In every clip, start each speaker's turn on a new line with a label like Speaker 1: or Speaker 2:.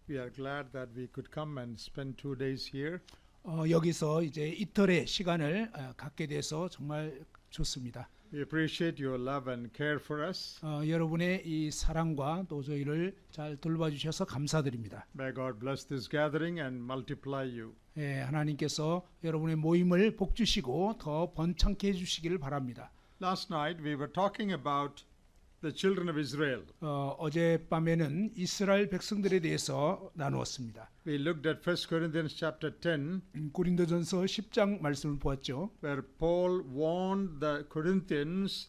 Speaker 1: We are glad that we could come and spend 2 days here.
Speaker 2: 여기서 이제 이틀의 시간을 갖게 돼서 정말 좋습니다.
Speaker 1: We appreciate your love and care for us.
Speaker 2: 여러분의 이 사랑과 또 저희를 잘 돌봐주셔서 감사드립니다.
Speaker 1: May God bless this gathering and multiply you.
Speaker 2: 하나님께서 여러분의 모임을 복 주시고 더 번창케 해주시기를 바랍니다.
Speaker 1: Last night we were talking about the children of Israel.
Speaker 2: 어젯밤에는 이스라엘 백성들에 대해서 나누었습니다.
Speaker 1: We looked at 1 Corinthians chapter 10,
Speaker 2: 고린도전서 10장 말씀을 보았죠.
Speaker 1: where Paul warned the Corinthians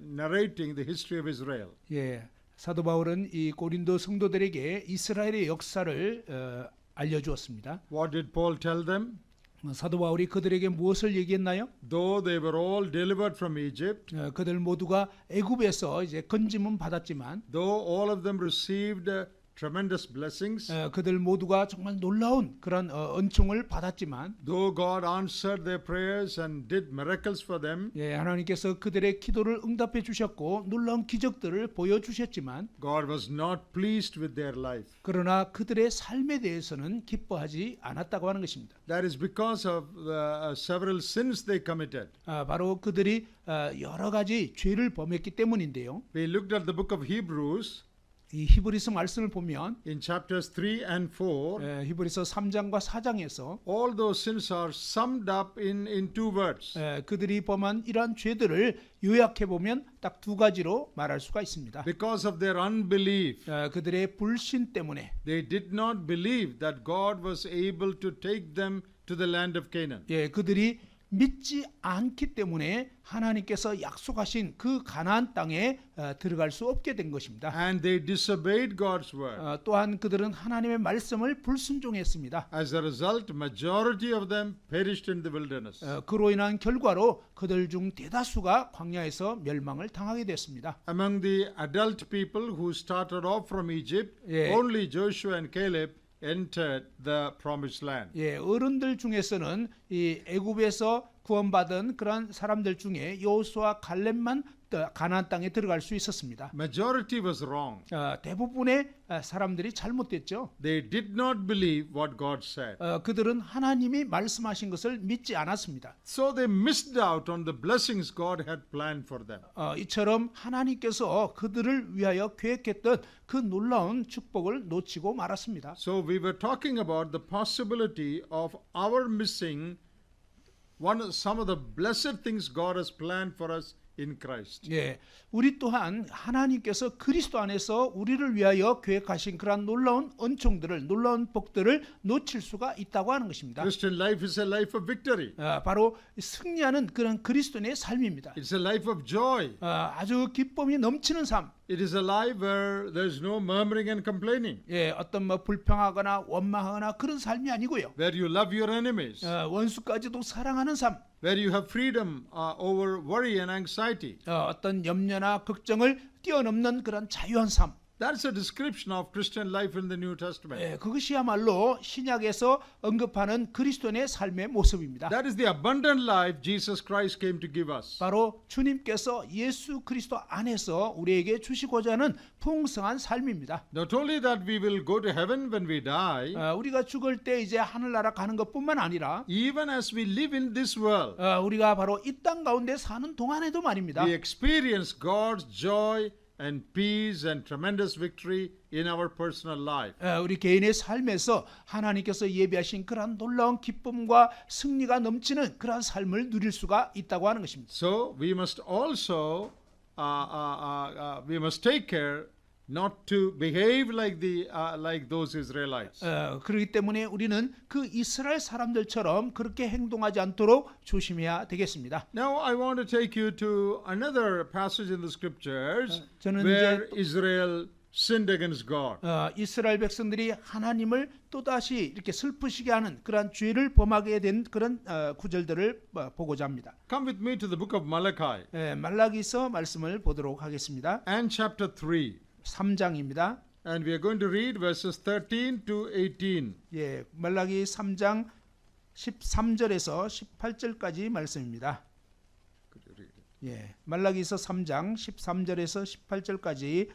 Speaker 1: narrating the history of Israel.
Speaker 2: 사도 바울은 이 고린도 성도들에게 이스라엘의 역사를 알려주었습니다.
Speaker 1: What did Paul tell them?
Speaker 2: 사도 바울이 그들에게 무엇을 얘기했나요?
Speaker 1: Though they were all delivered from Egypt,
Speaker 2: 그들 모두가 애굽에서 이제 건짐은 받았지만,
Speaker 1: though all of them received tremendous blessings,
Speaker 2: 그들 모두가 정말 놀라운 그런 은총을 받았지만,
Speaker 1: though God answered their prayers and did miracles for them,
Speaker 2: 하나님께서 그들의 기도를 응답해 주셨고 놀라운 기적들을 보여주셨지만,
Speaker 1: God was not pleased with their life.
Speaker 2: 그러나 그들의 삶에 대해서는 기뻐하지 않았다고 하는 것입니다.
Speaker 1: That is because of the several sins they committed.
Speaker 2: 바로 그들이 여러 가지 죄를 범했기 때문인데요.
Speaker 1: We looked at the book of Hebrews
Speaker 2: 이 히브리서 말씀을 보면
Speaker 1: in chapters 3 and 4.
Speaker 2: 히브리서 3장과 4장에서
Speaker 1: All those sins are summed up in two words.
Speaker 2: 그들이 범한 이러한 죄들을 요약해 보면 딱 두 가지로 말할 수가 있습니다.
Speaker 1: Because of their unbelief,
Speaker 2: 그들의 불신 때문에
Speaker 1: they did not believe that God was able to take them to the land of Canaan.
Speaker 2: 그들이 믿지 않기 때문에 하나님께서 약속하신 그 가나안 땅에 들어갈 수 없게 된 것입니다.
Speaker 1: And they disobeyed God's word.
Speaker 2: 또한 그들은 하나님의 말씀을 불순종했습니다.
Speaker 1: As a result, majority of them perished in the wilderness.
Speaker 2: 그로 인한 결과로 그들 중 대다수가 광야에서 멸망을 당하게 됐습니다.
Speaker 1: Among the adult people who started off from Egypt, only Joshua and Caleb entered the promised land.
Speaker 2: 어른들 중에서는 이 애굽에서 구원받은 그런 사람들 중에 여호수아 갈렙만 가나안 땅에 들어갈 수 있었습니다.
Speaker 1: Majority was wrong.
Speaker 2: 대부분의 사람들이 잘못됐죠.
Speaker 1: They did not believe what God said.
Speaker 2: 그들은 하나님이 말씀하신 것을 믿지 않았습니다.
Speaker 1: So they missed out on the blessings God had planned for them.
Speaker 2: 이처럼 하나님께서 그들을 위하여 계획했던 그 놀라운 축복을 놓치고 말았습니다.
Speaker 1: So we were talking about the possibility of our missing some of the blessed things God has planned for us in Christ.
Speaker 2: 우리 또한 하나님께서 그리스도 안에서 우리를 위하여 계획하신 그러한 놀라운 은총들을, 놀라운 복들을 놓칠 수가 있다고 하는 것입니다.
Speaker 1: Christian life is a life of victory.
Speaker 2: 바로 승리하는 그런 그리스도인의 삶입니다.
Speaker 1: It's a life of joy.
Speaker 2: 아주 기쁨이 넘치는 삶.
Speaker 1: It is a life where there is no murmuring and complaining.
Speaker 2: 어떤 불평하거나 원망하거나 그런 삶이 아니고요.
Speaker 1: Where you love your enemies.
Speaker 2: 원수까지도 사랑하는 삶.
Speaker 1: Where you have freedom over worry and anxiety.
Speaker 2: 어떤 염려나 걱정을 뛰어넘는 그런 자유한 삶.
Speaker 1: That's a description of Christian life in the New Testament.
Speaker 2: 그것이야말로 신약에서 언급하는 그리스도인의 삶의 모습입니다.
Speaker 1: That is the abundant life Jesus Christ came to give us.
Speaker 2: 바로 주님께서 예수 그리스도 안에서 우리에게 주시고자 하는 풍성한 삶입니다.
Speaker 1: Not only that we will go to heaven when we die,
Speaker 2: 우리가 죽을 때 이제 하늘나라 가는 것뿐만 아니라
Speaker 1: even as we live in this world,
Speaker 2: 우리가 바로 이 땅 가운데 사는 동안에도 말입니다.
Speaker 1: we experience God's joy and peace and tremendous victory in our personal life.
Speaker 2: 우리 개인의 삶에서 하나님께서 예비하신 그러한 놀라운 기쁨과 승리가 넘치는 그러한 삶을 누릴 수가 있다고 하는 것입니다.
Speaker 1: So we must also we must take care not to behave like those Israelites.
Speaker 2: 그렇기 때문에 우리는 그 이스라엘 사람들처럼 그렇게 행동하지 않도록 조심해야 되겠습니다.
Speaker 1: Now I want to take you to another passage in the scriptures
Speaker 2: 저는
Speaker 1: where Israel sinned against God.
Speaker 2: 이스라엘 백성들이 하나님을 또다시 이렇게 슬프시게 하는 그런 죄를 범하게 된 그런 구절들을 보고자 합니다.
Speaker 1: Come with me to the book of Malachi.
Speaker 2: 말라기서 말씀을 보도록 하겠습니다.
Speaker 1: And chapter 3.
Speaker 2: 3장입니다.
Speaker 1: And we are going to read verses 13 to 18.
Speaker 2: 말라기 3장 13절에서 18절까지 말씀입니다. 말라기서 3장 13절에서 18절까지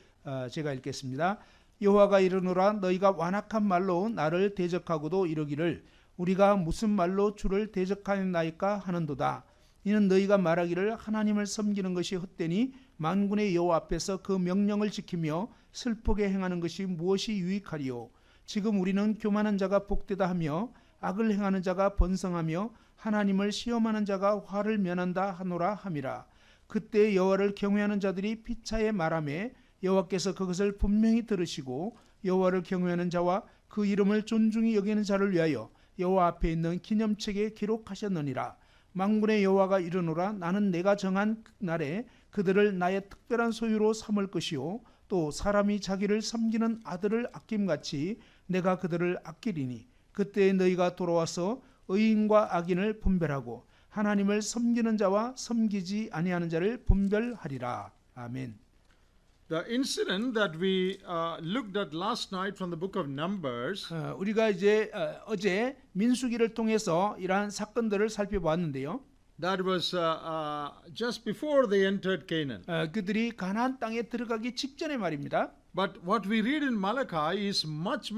Speaker 2: 제가 읽겠습니다. 여호와가 이르노라 너희가 완악한 말로 나를 대적하고도 이르기를 우리가 무슨 말로 주를 대적하였나이까 하는도다. 이는 너희가 말하기를 하나님을 섬기는 것이 헛되니 만군의 여호와 앞에서 그 명령을 지키며 슬프게 행하는 것이 무엇이 유익하리요. 지금 우리는 교만한 자가 복되다 하며 악을 행하는 자가 번성하며 하나님을 시험하는 자가 화를 면한다 하노라 함이라. 그때 여호와를 경외하는 자들이 피차에 말하매 여호와께서 그것을 분명히 들으시고 여호와를 경외하는 자와 그 이름을 존중히 여기는 자를 위하여 여호와 앞에 있는 기념책에 기록하셨느니라. 만군의 여호와가 이르노라 나는 내가 정한 날에 그들을 나의 특별한 소유로 삼을 것이요 또 사람이 자기를 섬기는 아들을 아낌같이 내가 그들을 아끼리니 그때 너희가 돌아와서 의인과 악인을 분별하고 하나님을 섬기는 자와 섬기지 아니하는 자를 분별하리라. 아멘.
Speaker 1: The incident that we looked at last night from the book of Numbers
Speaker 2: 우리가 이제 어제 민수기를 통해서 이러한 사건들을 살펴보았는데요.
Speaker 1: that was just before they entered Canaan.
Speaker 2: 그들이 가나안 땅에 들어가기 직전의 말입니다.
Speaker 1: But what we read in Malachi is much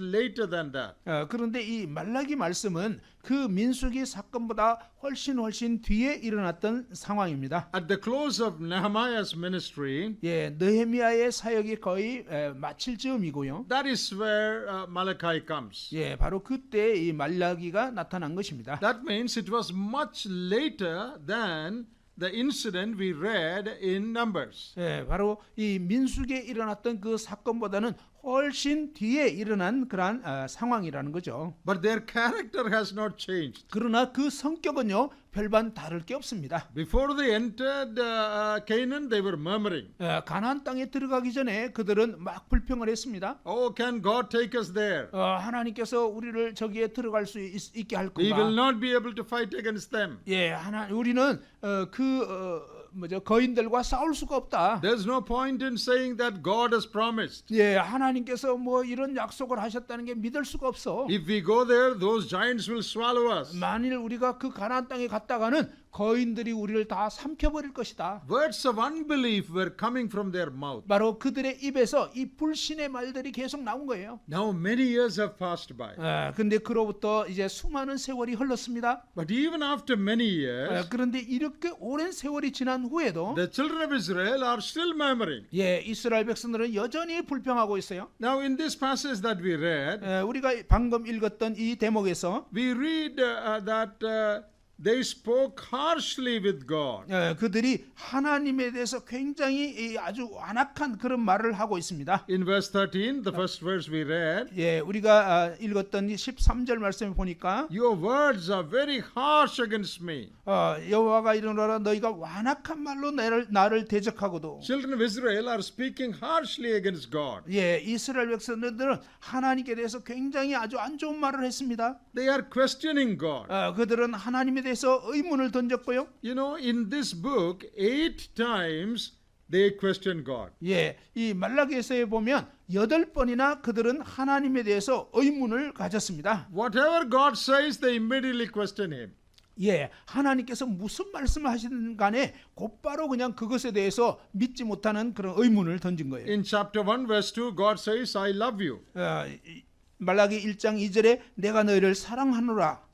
Speaker 1: later than that.
Speaker 2: 그런데 이 말라기 말씀은 그 민수기 사건보다 훨씬 뒤에 일어났던 상황입니다.
Speaker 1: At the close of Nehemiah's ministry,
Speaker 2: 예, 느헤미야의 사역이 거의 마칠 즈음이고요.
Speaker 1: that is where Malachi comes.
Speaker 2: 예, 바로 그때 이 말라기가 나타난 것입니다.
Speaker 1: That means it was much later than the incident we read in Numbers.
Speaker 2: 예, 바로 이 민수기에 일어났던 그 사건보다는 훨씬 뒤에 일어난 그러한 상황이라는 거죠.
Speaker 1: But their character has not changed.
Speaker 2: 그러나 그 성격은요 별반 다를 게 없습니다.
Speaker 1: Before they entered Canaan, they were murmuring.
Speaker 2: 가나안 땅에 들어가기 전에 그들은 막 불평을 했습니다.
Speaker 1: Oh, can God take us there?
Speaker 2: 하나님께서 우리를 저기에 들어갈 수 있게 할
Speaker 1: We will
Speaker 2: 건가?
Speaker 1: not be able to fight against them.
Speaker 2: 예, 우리는 거인들과 싸울 수가 없다.
Speaker 1: There's no point in saying that God has promised.
Speaker 2: 예, 하나님께서 뭐 이런 약속을 하셨다는 게 믿을 수가 없어.
Speaker 1: If we go there, those giants will swallow us.
Speaker 2: 만일 우리가 그 가나안 땅에 갔다가는 거인들이 우리를 다 삼켜버릴 것이다.
Speaker 1: Words of unbelief were coming from their mouth.
Speaker 2: 바로 그들의 입에서 이 불신의 말들이 계속 나온 거예요.
Speaker 1: Now many years have passed by.
Speaker 2: 근데 그로부터 이제 수많은 세월이 흘렀습니다.
Speaker 1: But even after many years,
Speaker 2: 그런데 이렇게 오랜 세월이 지난 후에도
Speaker 1: the children of Israel are still murmuring.
Speaker 2: 예, 이스라엘 백성들은 여전히 불평하고 있어요.
Speaker 1: Now in this passage that we read,
Speaker 2: 우리가 방금 읽었던 이 대목에서
Speaker 1: we read that they spoke harshly with God.
Speaker 2: 그들이 하나님에 대해서 굉장히 아주 완악한 그런 말을 하고 있습니다.
Speaker 1: In verse 13, the first verse we read,
Speaker 2: 예, 우리가 읽었던 13절 말씀을 보니까
Speaker 1: your words are very harsh against me.
Speaker 2: 여호와가 이르노라 너희가 완악한 말로 나를 대적하고도.
Speaker 1: Children of Israel are speaking harshly against God.
Speaker 2: 예, 이스라엘 백성들은 하나님께 대해서 굉장히 아주 안 좋은 말을 했습니다.
Speaker 1: They are questioning God.
Speaker 2: 그들은 하나님에 대해서 의문을 던졌고요.
Speaker 1: You know, in this book, 8 times they question God.
Speaker 2: 예, 이 말라기에서에 보면 8번이나 그들은 하나님에 대해서 의문을 가졌습니다.
Speaker 1: Whatever God says, they immediately question Him.
Speaker 2: 예, 하나님께서 무슨 말씀을 하시든 간에 곧바로 그냥 그것에 대해서 믿지 못하는 그런 의문을 던진 거예요.
Speaker 1: In chapter 1, verse 2, God says, I love you.
Speaker 2: 말라기 1장 2절에 내가 너희를 사랑하노라.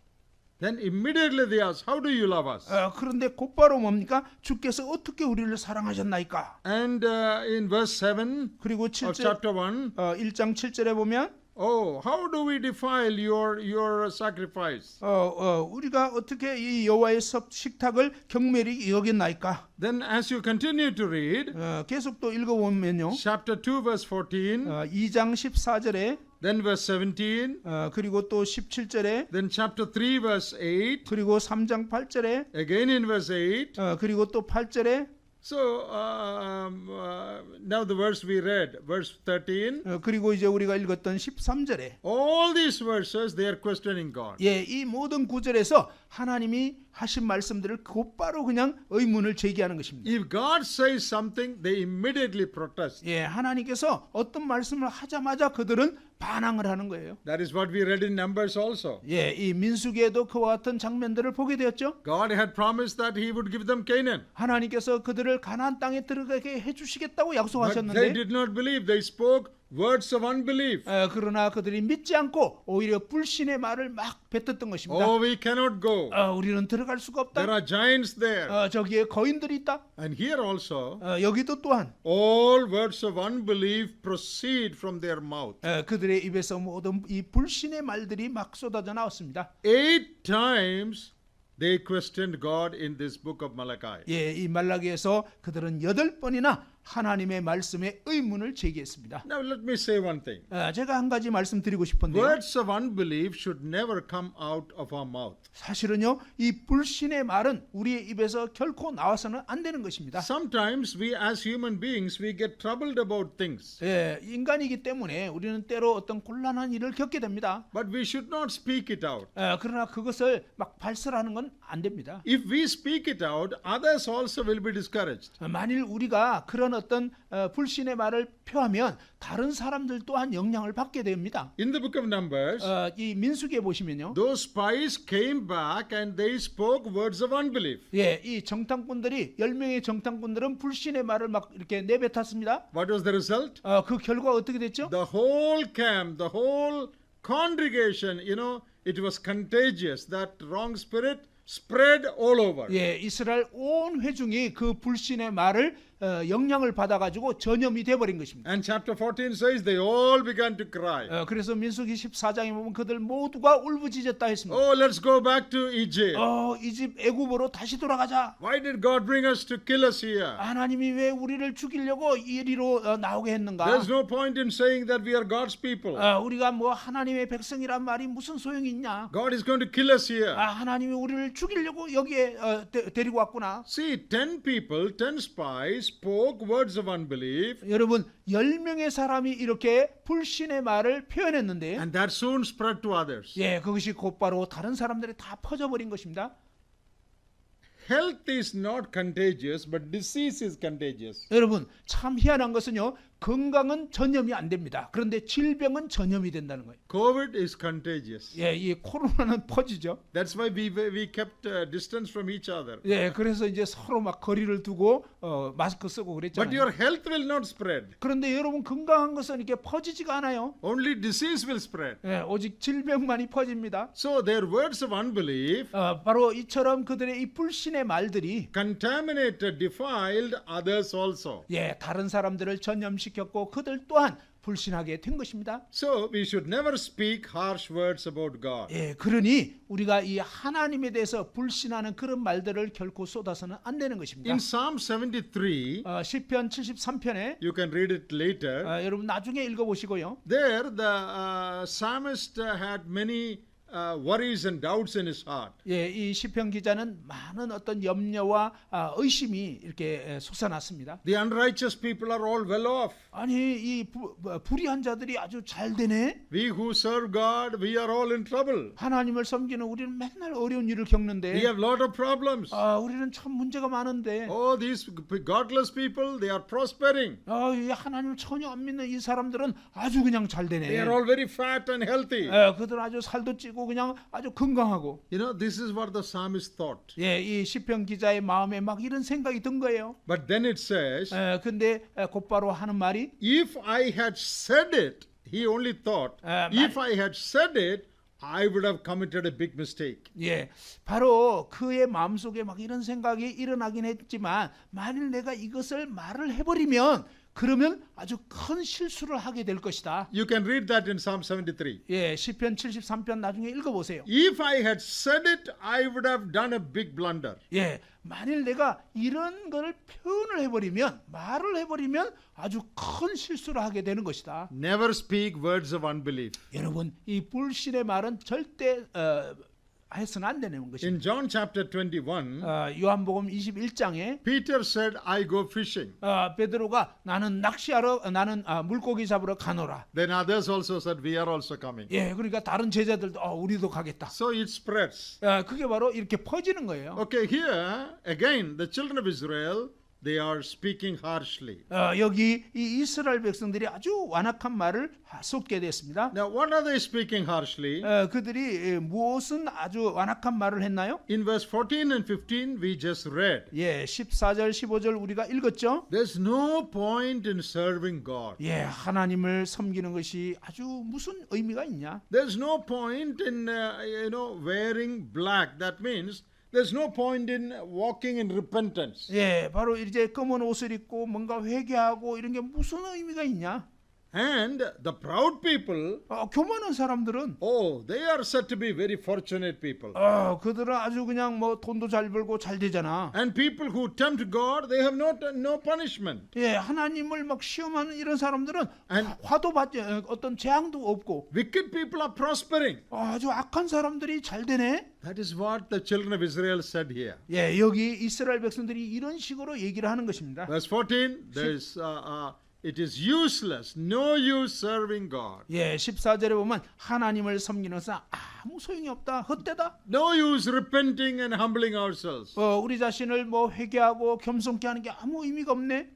Speaker 1: Then immediately they ask, how do you love us?
Speaker 2: 그런데 곧바로 뭡니까? 주께서 어떻게 우리를 사랑하셨나이까?
Speaker 1: And in verse 7
Speaker 2: 그리고
Speaker 1: of
Speaker 2: 7절,
Speaker 1: chapter 1,
Speaker 2: 1장 7절에 보면
Speaker 1: oh, how do we defile your sacrifice?
Speaker 2: 우리가 어떻게 이 여호와의 식탁을 경멸히 여겼나이까?
Speaker 1: Then as you continue to read,
Speaker 2: 계속 또 읽어보면요.
Speaker 1: chapter 2, verse 14,
Speaker 2: 2장 14절에
Speaker 1: then verse 17,
Speaker 2: 그리고 또 17절에
Speaker 1: then chapter 3, verse 8,
Speaker 2: 그리고 3장 8절에
Speaker 1: again in verse 8.
Speaker 2: 그리고 또 8절에
Speaker 1: So now the verse we read, verse 13,
Speaker 2: 그리고 이제 우리가 읽었던 13절에
Speaker 1: all these verses they are questioning God.
Speaker 2: 예, 이 모든 구절에서 하나님이 하신 말씀들을 곧바로 그냥 의문을 제기하는 것입니다.
Speaker 1: If God says something, they immediately protest.
Speaker 2: 예, 하나님께서 어떤 말씀을 하자마자 그들은 반항을 하는 거예요.
Speaker 1: That is what we read in Numbers also.
Speaker 2: 예, 이 민수기에도 그와 같은 장면들을 보게 되었죠.
Speaker 1: God had promised that He would give them Canaan.
Speaker 2: 하나님께서 그들을 가나안 땅에 들어가게 해주시겠다고
Speaker 1: But they
Speaker 2: 약속하셨는데
Speaker 1: did not believe. They spoke words of unbelief.
Speaker 2: 그러나 그들이 믿지 않고 오히려 불신의 말을 막 뱉었던 것입니다.
Speaker 1: Oh, we cannot go.
Speaker 2: 우리는 들어갈 수가
Speaker 1: There
Speaker 2: 없다.
Speaker 1: are giants there.
Speaker 2: 저기에 거인들이 있다.
Speaker 1: And here also,
Speaker 2: 여기도 또한
Speaker 1: all words of unbelief proceed from their mouth.
Speaker 2: 그들의 입에서 모든 이 불신의 말들이 막 쏟아져 나왔습니다.
Speaker 1: 8 times they questioned God in this book of Malachi.
Speaker 2: 예, 이 말라기에서 그들은 8번이나 하나님의 말씀에 의문을 제기했습니다.
Speaker 1: Now let me say one thing.
Speaker 2: 제가 한 가지 말씀드리고 싶은데요.
Speaker 1: Words of unbelief should never come out of our mouth.
Speaker 2: 사실은요, 이 불신의 말은 우리의 입에서 결코 나와서는 안 되는 것입니다.
Speaker 1: Sometimes we as human beings we get troubled about things.
Speaker 2: 예, 인간이기 때문에 우리는 때로 어떤 곤란한 일을 겪게 됩니다.
Speaker 1: But we should not speak it out.
Speaker 2: 그러나 그것을 막 발설하는 건 안 됩니다.
Speaker 1: If we speak it out, others also will be discouraged.
Speaker 2: 만일 우리가 그런 어떤 불신의 말을 표하면 다른 사람들 또한 영향을 받게 됩니다.
Speaker 1: In the book of Numbers,
Speaker 2: 이 민수기에 보시면요.
Speaker 1: those spies came back and they spoke words of unbelief.
Speaker 2: 예, 이 정탐꾼들이 10명의 정탐꾼들은 불신의 말을 막 이렇게 내뱉었습니다.
Speaker 1: What was the result?
Speaker 2: 그 결과가 어떻게 됐죠?
Speaker 1: The whole camp, the whole congregation, it was contagious. That wrong spirit spread all over.
Speaker 2: 예, 이스라엘 온 회중이 그 불신의 말을 영향을 받아가지고 전염이 돼버린 것입니다.
Speaker 1: And chapter 14 says they all began to cry.
Speaker 2: 그래서 민수기 14장에 보면 그들 모두가 울부짖었다 했습니다.
Speaker 1: Oh, let's go back to Egypt.
Speaker 2: 이 집 애굽으로 다시 돌아가자.
Speaker 1: Why did God bring us to kill us here?
Speaker 2: 하나님이 왜 우리를 죽이려고 이리로 나오게 했는가?
Speaker 1: There's no point in saying that we are God's people.
Speaker 2: 우리가 뭐 하나님의 백성이란 말이 무슨 소용이 있냐?
Speaker 1: God is going to kill us here.
Speaker 2: 하나님이 우리를 죽이려고 여기에 데리고 왔구나.
Speaker 1: See, 10 people, 10 spies spoke words of unbelief,
Speaker 2: 여러분 10명의 사람이 이렇게 불신의 말을 표현했는데
Speaker 1: and that soon spread to others.
Speaker 2: 예, 그것이 곧바로 다른 사람들이 다 퍼져버린 것입니다.
Speaker 1: Health is not contagious, but disease is contagious.
Speaker 2: 여러분 참 희한한 것은요, 건강은 전염이 안 됩니다. 그런데 질병은 전염이 된다는 거예요.
Speaker 1: COVID is contagious.
Speaker 2: 예, 이 코로나는 퍼지죠.
Speaker 1: That's why we kept distance from each other.
Speaker 2: 예, 그래서 이제 서로 막 거리를 두고 마스크 쓰고
Speaker 1: But
Speaker 2: 그랬잖아요.
Speaker 1: your health will not spread.
Speaker 2: 그런데 여러분 건강한 것은 이렇게 퍼지지가 않아요.
Speaker 1: Only disease will spread.
Speaker 2: 예, 오직 질병만이 퍼집니다.
Speaker 1: So their words of unbelief
Speaker 2: 바로 이처럼 그들의 이 불신의 말들이
Speaker 1: contaminated, defiled others also.
Speaker 2: 예, 다른 사람들을 전염시켰고 그들 또한 불신하게 된 것입니다.
Speaker 1: So we should never speak harsh words about God.
Speaker 2: 예, 그러니 우리가 이 하나님에 대해서 불신하는 그런 말들을 결코 쏟아서는 안 되는 것입니다.
Speaker 1: In Psalm 73,
Speaker 2: 시편 73편에
Speaker 1: you can read it later.
Speaker 2: 여러분 나중에 읽어보시고요.
Speaker 1: There the psalmist had many worries and doubts in his heart.
Speaker 2: 예, 이 시편 기자는 많은 어떤 염려와 의심이 이렇게 솟아났습니다.
Speaker 1: The unrighteous people are all well off.
Speaker 2: 아니 이 불의한 자들이 아주 잘 되네.
Speaker 1: We who serve God, we are all in trouble.
Speaker 2: 하나님을 섬기는 우리는 맨날 어려운 일을
Speaker 1: We
Speaker 2: 겪는데
Speaker 1: have lot of problems.
Speaker 2: 우리는 참 문제가 많은데
Speaker 1: Oh, these godless people, they are prospering.
Speaker 2: 이 하나님을 전혀 안 믿는 이 사람들은 아주 그냥 잘 되네.
Speaker 1: They are all very fat and healthy.
Speaker 2: 그들 아주 살도 찌고 그냥 아주 건강하고.
Speaker 1: This is what the psalmist thought.
Speaker 2: 예, 이 시편 기자의 마음에 막 이런 생각이 든 거예요.
Speaker 1: But then it says,
Speaker 2: 근데 곧바로 하는 말이
Speaker 1: if I had said it, he only thought, if I had said it, I would have committed a big mistake.
Speaker 2: 예, 바로 그의 마음속에 막 이런 생각이 일어나긴 했지만 만일 내가 이것을 말을 해버리면 그러면 아주 큰 실수를 하게 될 것이다.
Speaker 1: You can read that in Psalm 73.
Speaker 2: 예, 시편 73편 나중에 읽어보세요.
Speaker 1: If I had said it, I would have done a big blunder.
Speaker 2: 예, 만일 내가 이런 걸 표현을 해버리면 말을 해버리면 아주 큰 실수를 하게 되는 것이다.
Speaker 1: Never speak words of unbelief.
Speaker 2: 여러분 이 불신의 말은 절대 해서는 안 되는 것입니다.
Speaker 1: In John chapter 21,
Speaker 2: 요한복음 21장에
Speaker 1: Peter said, I go fishing.
Speaker 2: 베드로가 나는 낚시하러 나는 물고기 잡으러 가노라.
Speaker 1: Then others also said, we are also coming.
Speaker 2: 예, 그러니까 다른 제자들도 우리도 가겠다.
Speaker 1: So it spreads.
Speaker 2: 그게 바로 이렇게 퍼지는 거예요.
Speaker 1: Okay, here again, the children of Israel they are speaking harshly.
Speaker 2: 여기 이 이스라엘 백성들이 아주 완악한 말을 쏟게 됐습니다.
Speaker 1: Now, what are they speaking harshly?
Speaker 2: 그들이 무엇은 아주 완악한 말을 했나요?
Speaker 1: In verse 14 and 15, we just read.
Speaker 2: 예, 14절, 15절 우리가 읽었죠.
Speaker 1: There's no point in serving God.
Speaker 2: 예, 하나님을 섬기는 것이 아주 무슨 의미가 있냐?
Speaker 1: There's no point in wearing black. That means there's no point in walking in repentance.
Speaker 2: 예, 바로 이제 검은 옷을 입고 뭔가 회개하고 이런 게 무슨 의미가 있냐?
Speaker 1: And the proud people,
Speaker 2: 교만한 사람들은
Speaker 1: they are said to be very fortunate people.
Speaker 2: 그들은 아주 그냥 뭐 돈도 잘 벌고 잘 되잖아.
Speaker 1: And people who tempt God, they have no punishment.
Speaker 2: 예, 하나님을 막 시험하는 이런 사람들은 화도 받지 어떤 재앙도 없고.
Speaker 1: Wicked people are prospering.
Speaker 2: 아주 악한 사람들이 잘 되네.
Speaker 1: That is what the children of Israel said here.
Speaker 2: 예, 여기 이스라엘 백성들이 이런 식으로 얘기를 하는 것입니다.
Speaker 1: Verse 14, there is it is useless, no use serving God.
Speaker 2: 예, 14절에 보면 하나님을 섬기는 것은 아무 소용이 없다, 헛되다.
Speaker 1: No use repenting and humbling ourselves.
Speaker 2: 우리 자신을 뭐 회개하고 겸손케 하는 게 아무 의미가 없네.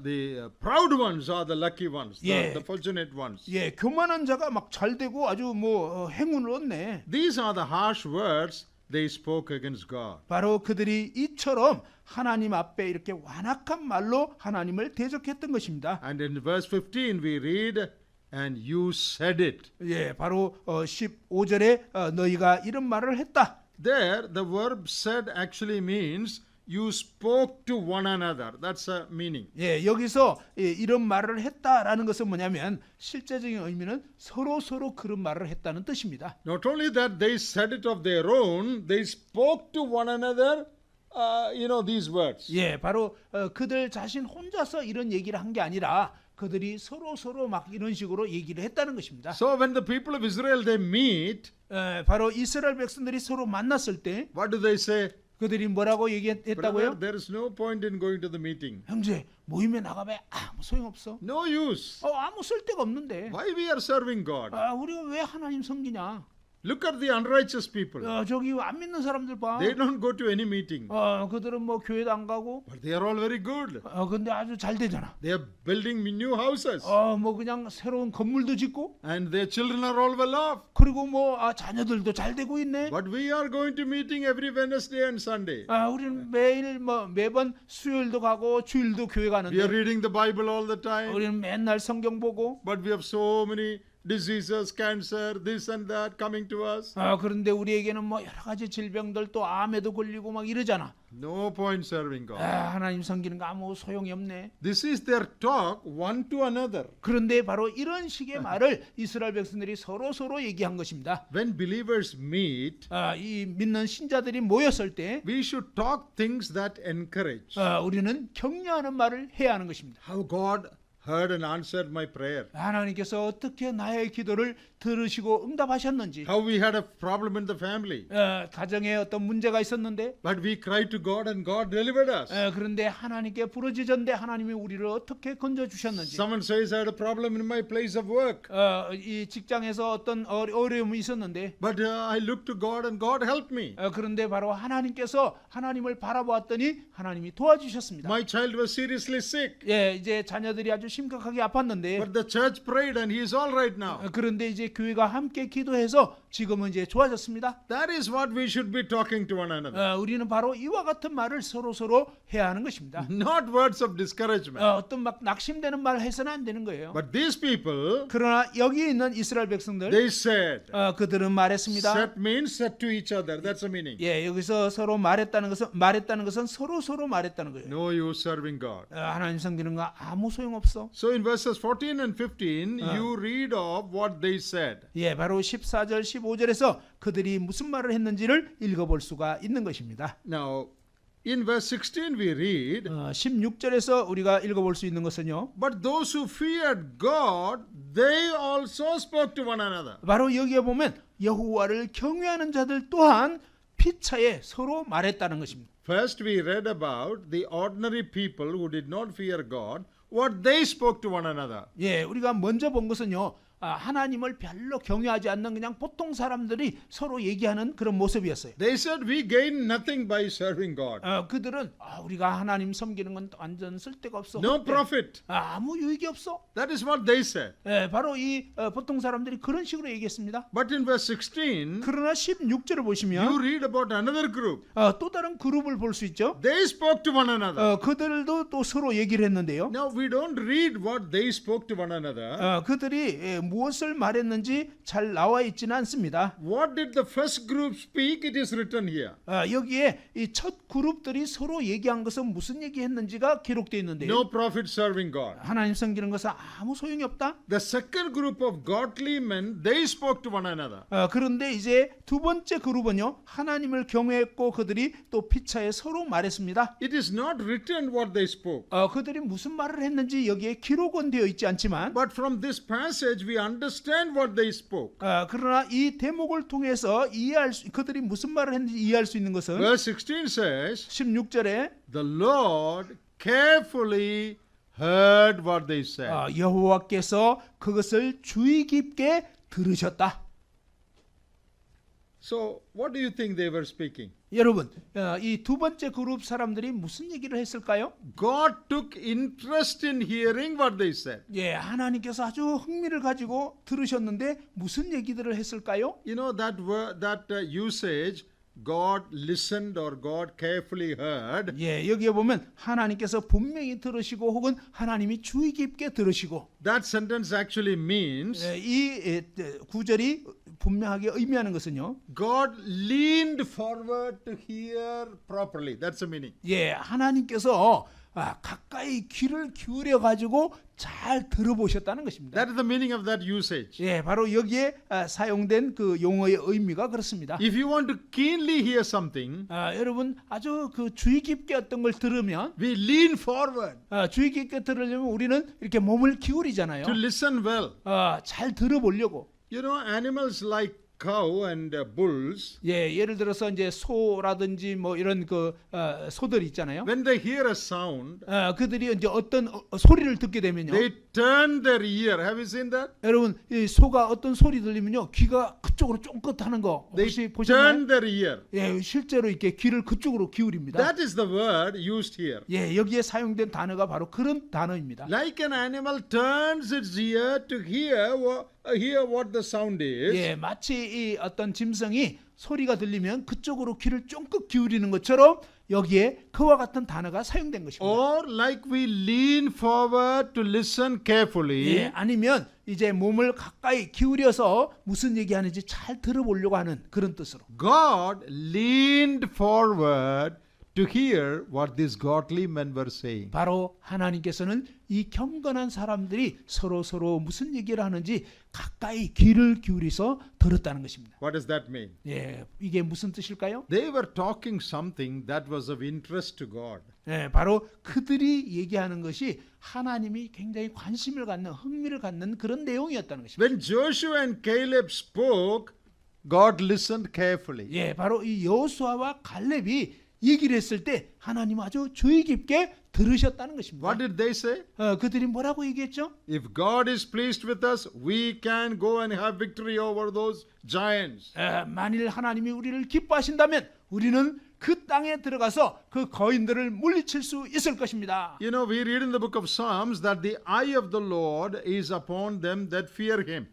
Speaker 1: The proud ones are the lucky ones,
Speaker 2: Yeah.
Speaker 1: the fortunate ones.
Speaker 2: 예, 교만한 자가 막 잘 되고 아주 뭐 행운을 얻네.
Speaker 1: These are the harsh words they spoke against God.
Speaker 2: 바로 그들이 이처럼 하나님 앞에 이렇게 완악한 말로 하나님을 대적했던 것입니다.
Speaker 1: And in verse 15 we read, and you said it.
Speaker 2: 예, 바로 15절에 너희가 이런 말을 했다.
Speaker 1: There the verb said actually means you spoke to one another. That's a meaning.
Speaker 2: 예, 여기서 이런 말을 했다라는 것은 뭐냐면 실제적인 의미는 서로 그런 말을 했다는 뜻입니다.
Speaker 1: Not only that they said it of their own, they spoke to one another these words.
Speaker 2: 예, 바로 그들 자신 혼자서 이런 얘기를 한 게 아니라 그들이 서로 막 이런 식으로 얘기를 했다는 것입니다.
Speaker 1: So when the people of Israel they meet,
Speaker 2: 바로 이스라엘 백성들이 서로 만났을 때
Speaker 1: what do they say?
Speaker 2: 그들이 뭐라고 얘기했다고요?
Speaker 1: Brother, there is no point in going to the meeting.
Speaker 2: 형제, 모임에 나가면 아무 소용없어.
Speaker 1: No use.
Speaker 2: 아무 쓸데가 없는데.
Speaker 1: Why we are serving God?
Speaker 2: 우리가 왜 하나님 섬기냐?
Speaker 1: Look at the unrighteous people.
Speaker 2: 저기 안 믿는 사람들 봐.
Speaker 1: They don't go to any meeting.
Speaker 2: 그들은 뭐 교회도 안 가고.
Speaker 1: But they are all very good.
Speaker 2: 근데 아주 잘 되잖아.
Speaker 1: They are building new houses.
Speaker 2: 뭐 그냥 새로운 건물도 짓고.
Speaker 1: And their children are all well off.
Speaker 2: 그리고 뭐 자녀들도 잘 되고 있네.
Speaker 1: But we are going to meeting every Wednesday and Sunday.
Speaker 2: 우리는 매일 매번 수요일도 가고 주일도 교회 가는데.
Speaker 1: We are reading the Bible all the time.
Speaker 2: 우리는 맨날 성경 보고.
Speaker 1: But we have so many diseases, cancer, this and that coming to us.
Speaker 2: 그런데 우리에게는 뭐 여러 가지 질병들 또 암에도 걸리고 막 이러잖아.
Speaker 1: No point serving God.
Speaker 2: 하나님 섬기는 거 아무 소용이 없네.
Speaker 1: This is their talk one to another.
Speaker 2: 그런데 바로 이런 식의 말을 이스라엘 백성들이 서로 얘기한 것입니다.
Speaker 1: When believers meet,
Speaker 2: 이 믿는 신자들이 모였을 때
Speaker 1: we should talk things that encourage.
Speaker 2: 우리는 격려하는 말을 해야 하는 것입니다.
Speaker 1: How God heard and answered my prayer.
Speaker 2: 하나님께서 어떻게 나의 기도를 들으시고 응답하셨는지.
Speaker 1: How we had a problem in the family.
Speaker 2: 가정에 어떤 문제가 있었는데.
Speaker 1: But we cried to God and God delivered us.
Speaker 2: 그런데 하나님께 부르짖었는데 하나님이 우리를 어떻게 건져 주셨는지.
Speaker 1: Someone says I had a problem in my place of work.
Speaker 2: 이 직장에서 어떤 어려움이 있었는데.
Speaker 1: But I looked to God and God helped me.
Speaker 2: 그런데 바로 하나님께서 하나님을 바라보았더니 하나님이 도와주셨습니다.
Speaker 1: My child was seriously sick.
Speaker 2: 예, 이제 자녀들이 아주 심각하게 아팠는데.
Speaker 1: But the church prayed and he is all right now.
Speaker 2: 그런데 이제 교회가 함께 기도해서 지금은 이제 좋아졌습니다.
Speaker 1: That is what we should be talking to one another.
Speaker 2: 우리는 바로 이와 같은 말을 서로 해야 하는 것입니다.
Speaker 1: Not words of discouragement.
Speaker 2: 어떤 막 낙심되는 말을 해서는 안 되는 거예요.
Speaker 1: But these people,
Speaker 2: 그러나 여기 있는 이스라엘 백성들,
Speaker 1: they said.
Speaker 2: 그들은 말했습니다.
Speaker 1: Said means said to each other. That's the meaning.
Speaker 2: 예, 여기서 서로 말했다는 것은 서로 말했다는 거예요.
Speaker 1: No use serving God.
Speaker 2: 하나님 섬기는 거 아무 소용 없어.
Speaker 1: So in verses 14 and 15, you read of what they said.
Speaker 2: 예, 바로 14절 15절에서 그들이 무슨 말을 했는지를 읽어볼 수가 있는 것입니다.
Speaker 1: Now, in verse 16 we read,
Speaker 2: 16절에서 우리가 읽어볼 수 있는 것은요.
Speaker 1: But those who feared God, they also spoke to one another.
Speaker 2: 바로 여기에 보면 여호와를 경외하는 자들 또한 피차에 서로 말했다는 것입니다.
Speaker 1: First we read about the ordinary people who did not fear God, what they spoke to one another.
Speaker 2: 예, 우리가 먼저 본 것은요. 하나님을 별로 경외하지 않는 그냥 보통 사람들이 서로 얘기하는 그런 모습이었어요.
Speaker 1: They said, we gain nothing by serving God.
Speaker 2: 그들은 우리가 하나님 섬기는 건 완전 쓸데가 없어.
Speaker 1: No profit.
Speaker 2: 아무 유익이 없어.
Speaker 1: That is what they said.
Speaker 2: 바로 이 보통 사람들이 그런 식으로 얘기했습니다.
Speaker 1: But in verse 16,
Speaker 2: 그러나 16절을
Speaker 1: you
Speaker 2: 보시면
Speaker 1: read about another group.
Speaker 2: 또 다른 그룹을 볼 수 있죠.
Speaker 1: They spoke to one another.
Speaker 2: 그들도 또 서로 얘기를 했는데요.
Speaker 1: Now we don't read what they spoke to one another.
Speaker 2: 그들이 무엇을 말했는지 잘 나와 있지는 않습니다.
Speaker 1: What did the first group speak? It is written here.
Speaker 2: 여기에 이 첫 그룹들이 서로 얘기한 것은 무슨 얘기했는지가 기록되어 있는데요.
Speaker 1: No profit serving God.
Speaker 2: 하나님 섬기는 것은 아무 소용이 없다.
Speaker 1: The second group of godly men, they spoke to one another.
Speaker 2: 그런데 이제 두 번째 그룹은요, 하나님을 경외했고 그들이 또 피차에 서로 말했습니다.
Speaker 1: It is not written what they spoke.
Speaker 2: 그들이 무슨 말을 했는지 여기에 기록은 되어 있지 않지만,
Speaker 1: But from this passage we understand what they spoke.
Speaker 2: 그러나 이 대목을 통해서 그들이 무슨 말을 했는지 이해할 수 있는 것은
Speaker 1: Verse 16 says,
Speaker 2: 16절에
Speaker 1: the Lord carefully heard what they said.
Speaker 2: 여호와께서 그것을 주의 깊게 들으셨다.
Speaker 1: So what do you think they were speaking?
Speaker 2: 여러분, 이 두 번째 그룹 사람들이 무슨 얘기를 했을까요?
Speaker 1: God took interest in hearing what they said.
Speaker 2: 하나님께서 아주 흥미를 가지고 들으셨는데 무슨 얘기들을 했을까요?
Speaker 1: You know that word, that usage, God listened or God carefully heard.
Speaker 2: 여기에 보면 하나님께서 분명히 들으시고 혹은 하나님이 주의 깊게 들으시고,
Speaker 1: That sentence actually means
Speaker 2: 이 구절이 분명하게 의미하는 것은요,
Speaker 1: God leaned forward to hear properly. That's the meaning.
Speaker 2: 하나님께서 가까이 귀를 기울여 가지고 잘 들어보셨다는 것입니다.
Speaker 1: That is the meaning of that usage.
Speaker 2: 바로 여기에 사용된 그 용어의 의미가 그렇습니다.
Speaker 1: If you want to keenly hear something,
Speaker 2: 여러분 아주 그 주의 깊게 어떤 걸 들으면,
Speaker 1: we lean forward
Speaker 2: 주의 깊게 들으려면 우리는 이렇게 몸을 기울이잖아요.
Speaker 1: to listen well.
Speaker 2: 잘 들어보려고.
Speaker 1: You know, animals like cow and bulls,
Speaker 2: 예를 들어서 이제 소라든지 뭐 이런 그 소들 있잖아요.
Speaker 1: when they hear a sound,
Speaker 2: 그들이 이제 어떤 소리를 듣게 되면요,
Speaker 1: they turn their ear. Have you seen that?
Speaker 2: 여러분 이 소가 어떤 소리 들리면요, 귀가 그쪽으로 쫑긋하는 거 혹시
Speaker 1: They
Speaker 2: 보셨나요?
Speaker 1: turn their ear.
Speaker 2: 실제로 이렇게 귀를 그쪽으로 기울입니다.
Speaker 1: That is the word used here.
Speaker 2: 여기에 사용된 단어가 바로 그런 단어입니다.
Speaker 1: Like an animal turns its ear to hear what the sound is.
Speaker 2: 마치 이 어떤 짐승이 소리가 들리면 그쪽으로 귀를 쫑긋 기울이는 것처럼 여기에 그와 같은 단어가 사용된 것입니다.
Speaker 1: Or like we lean forward to listen carefully.
Speaker 2: 아니면 이제 몸을 가까이 기울여서 무슨 얘기하는지 잘 들어보려고 하는 그런 뜻으로.
Speaker 1: God leaned forward to hear what these godly men were saying.
Speaker 2: 바로 하나님께서는 이 경건한 사람들이 서로 무슨 얘기를 하는지 가까이 귀를 기울여서 들었다는 것입니다.
Speaker 1: What does that mean?
Speaker 2: 이게 무슨 뜻일까요?
Speaker 1: They were talking something that was of interest to God.
Speaker 2: 바로 그들이 얘기하는 것이 하나님이 굉장히 관심을 갖는, 흥미를 갖는 그런 내용이었다는 것입니다.
Speaker 1: When Joshua and Caleb spoke, God listened carefully.
Speaker 2: 바로 이 여호수아와 갈렙이 얘기를 했을 때 하나님 아주 주의 깊게 들으셨다는 것입니다.
Speaker 1: What did they say?
Speaker 2: 그들이 뭐라고 얘기했죠?
Speaker 1: If God is pleased with us, we can go and have victory over those giants.
Speaker 2: 만일 하나님이 우리를 기뻐하신다면 우리는 그 땅에 들어가서 그 거인들을 물리칠 수 있을 것입니다.
Speaker 1: You know, we read in the book of Psalms that the eye of the Lord is upon them that fear him.